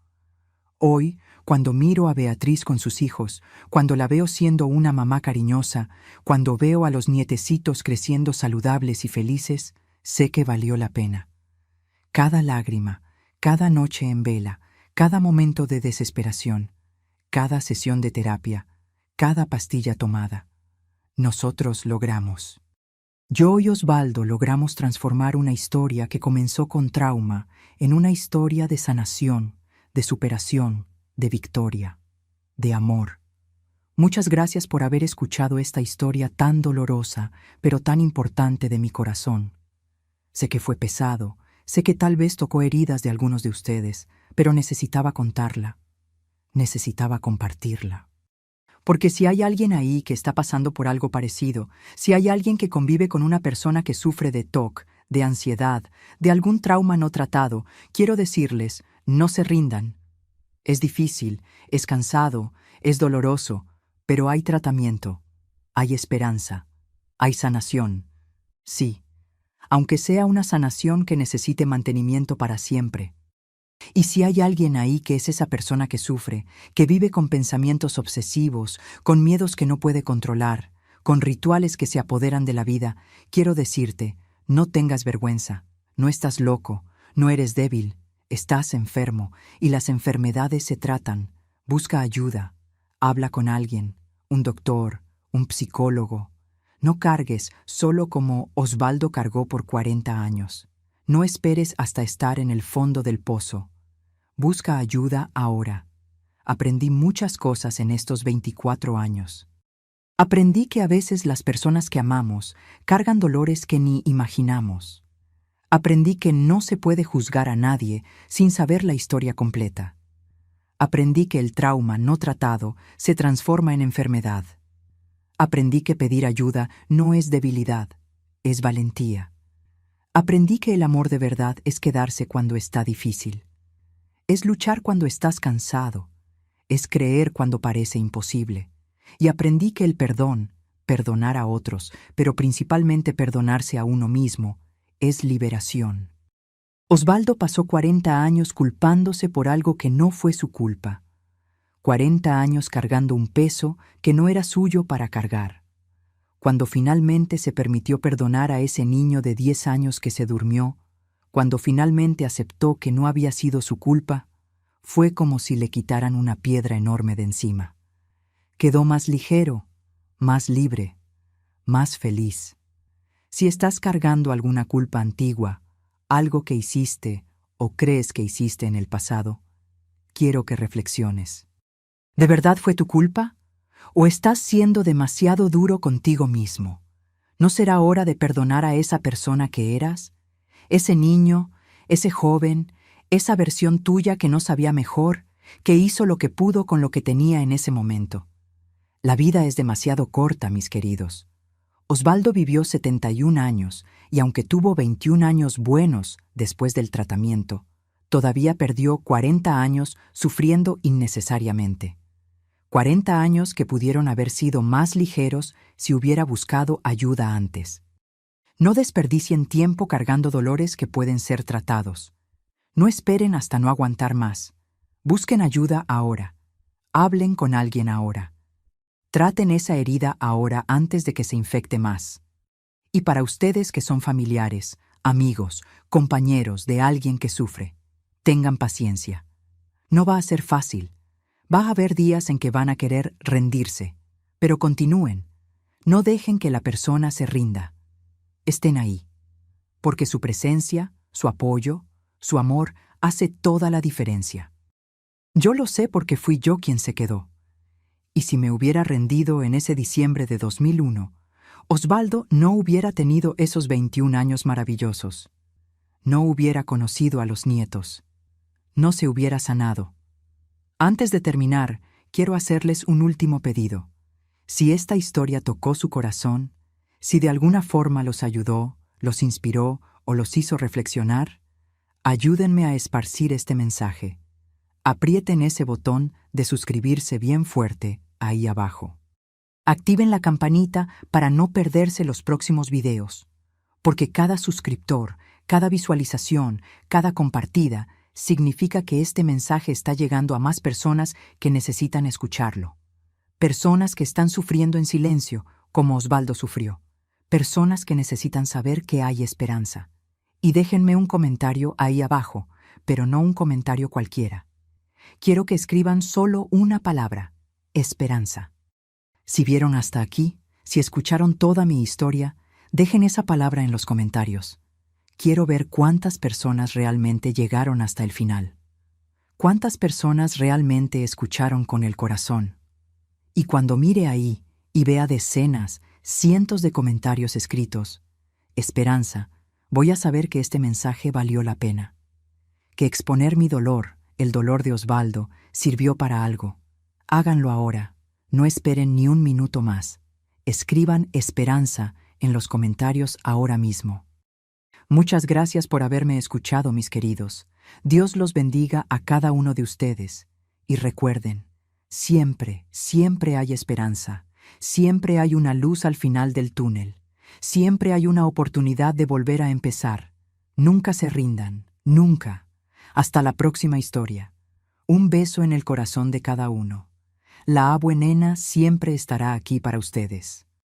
Hoy, cuando miro a Beatriz con sus hijos, cuando la veo siendo una mamá cariñosa, cuando veo a los nietecitos creciendo saludables y felices, sé que valió la pena. Cada lágrima, cada noche en vela, cada momento de desesperación, cada sesión de terapia, cada pastilla tomada. Nosotros logramos. Yo y Osvaldo logramos transformar una historia que comenzó con trauma en una historia de sanación, de superación, de victoria, de amor. Muchas gracias por haber escuchado esta historia tan dolorosa, pero tan importante de mi corazón. Sé que fue pesado, sé que tal vez tocó heridas de algunos de ustedes, pero necesitaba contarla. Necesitaba compartirla. Porque si hay alguien ahí que está pasando por algo parecido, si hay alguien que convive con una persona que sufre de TOC, de ansiedad, de algún trauma no tratado, quiero decirles, no se rindan. Es difícil, es cansado, es doloroso, pero hay tratamiento, hay esperanza, hay sanación. Sí, aunque sea una sanación que necesite mantenimiento para siempre. Y si hay alguien ahí que es esa persona que sufre, que vive con pensamientos obsesivos, con miedos que no puede controlar, con rituales que se apoderan de la vida, quiero decirte, no tengas vergüenza, no estás loco, no eres débil, estás enfermo y las enfermedades se tratan. Busca ayuda, habla con alguien, un doctor, un psicólogo. No cargues solo como Osvaldo cargó por 40 años. No esperes hasta estar en el fondo del pozo. Busca ayuda ahora. Aprendí muchas cosas en estos 24 años. Aprendí que a veces las personas que amamos cargan dolores que ni imaginamos. Aprendí que no se puede juzgar a nadie sin saber la historia completa. Aprendí que el trauma no tratado se transforma en enfermedad. Aprendí que pedir ayuda no es debilidad, es valentía. Aprendí que el amor de verdad es quedarse cuando está difícil. Es luchar cuando estás cansado. Es creer cuando parece imposible. Y aprendí que el perdón, perdonar a otros, pero principalmente perdonarse a uno mismo, es liberación. Osvaldo pasó 40 años culpándose por algo que no fue su culpa. 40 años cargando un peso que no era suyo para cargar. Cuando finalmente se permitió perdonar a ese niño de 10 años que se durmió, cuando finalmente aceptó que no había sido su culpa, fue como si le quitaran una piedra enorme de encima. Quedó más ligero, más libre, más feliz. Si estás cargando alguna culpa antigua, algo que hiciste o crees que hiciste en el pasado, quiero que reflexiones. ¿De verdad fue tu culpa? ¿O estás siendo demasiado duro contigo mismo? ¿No será hora de perdonar a esa persona que eras? Ese niño, ese joven, esa versión tuya que no sabía mejor, que hizo lo que pudo con lo que tenía en ese momento. La vida es demasiado corta, mis queridos. Osvaldo vivió 71 años y aunque tuvo 21 años buenos después del tratamiento, todavía perdió 40 años sufriendo innecesariamente. 40 años que pudieron haber sido más ligeros si hubiera buscado ayuda antes. No desperdicien tiempo cargando dolores que pueden ser tratados. No esperen hasta no aguantar más. Busquen ayuda ahora. Hablen con alguien ahora. Traten esa herida ahora antes de que se infecte más. Y para ustedes que son familiares, amigos, compañeros de alguien que sufre, tengan paciencia. No va a ser fácil. Va a haber días en que van a querer rendirse, pero continúen. No dejen que la persona se rinda. Estén ahí, porque su presencia, su apoyo, su amor hace toda la diferencia. Yo lo sé porque fui yo quien se quedó. Y si me hubiera rendido en ese diciembre de 2001, Osvaldo no hubiera tenido esos 21 años maravillosos. No hubiera conocido a los nietos. No se hubiera sanado. Antes de terminar, quiero hacerles un último pedido. Si esta historia tocó su corazón, si de alguna forma los ayudó, los inspiró o los hizo reflexionar, ayúdenme a esparcir este mensaje. Aprieten ese botón de suscribirse bien fuerte ahí abajo. Activen la campanita para no perderse los próximos videos, porque cada suscriptor, cada visualización, cada compartida significa que este mensaje está llegando a más personas que necesitan escucharlo. Personas que están sufriendo en silencio, como Osvaldo sufrió. Personas que necesitan saber que hay esperanza. Y déjenme un comentario ahí abajo, pero no un comentario cualquiera. Quiero que escriban solo una palabra: esperanza. Si vieron hasta aquí, si escucharon toda mi historia, dejen esa palabra en los comentarios. Quiero ver cuántas personas realmente llegaron hasta el final. Cuántas personas realmente escucharon con el corazón. Y cuando mire ahí y vea decenas, cientos de comentarios escritos, esperanza, voy a saber que este mensaje valió la pena. Que exponer mi dolor, el dolor de Osvaldo, sirvió para algo. Háganlo ahora. No esperen ni un minuto más. Escriban esperanza en los comentarios ahora mismo. Muchas gracias por haberme escuchado, mis queridos. Dios los bendiga a cada uno de ustedes. Y recuerden, siempre, siempre hay esperanza. Siempre hay una luz al final del túnel. Siempre hay una oportunidad de volver a empezar. Nunca se rindan, nunca. Hasta la próxima historia. Un beso en el corazón de cada uno. La abuenena siempre estará aquí para ustedes.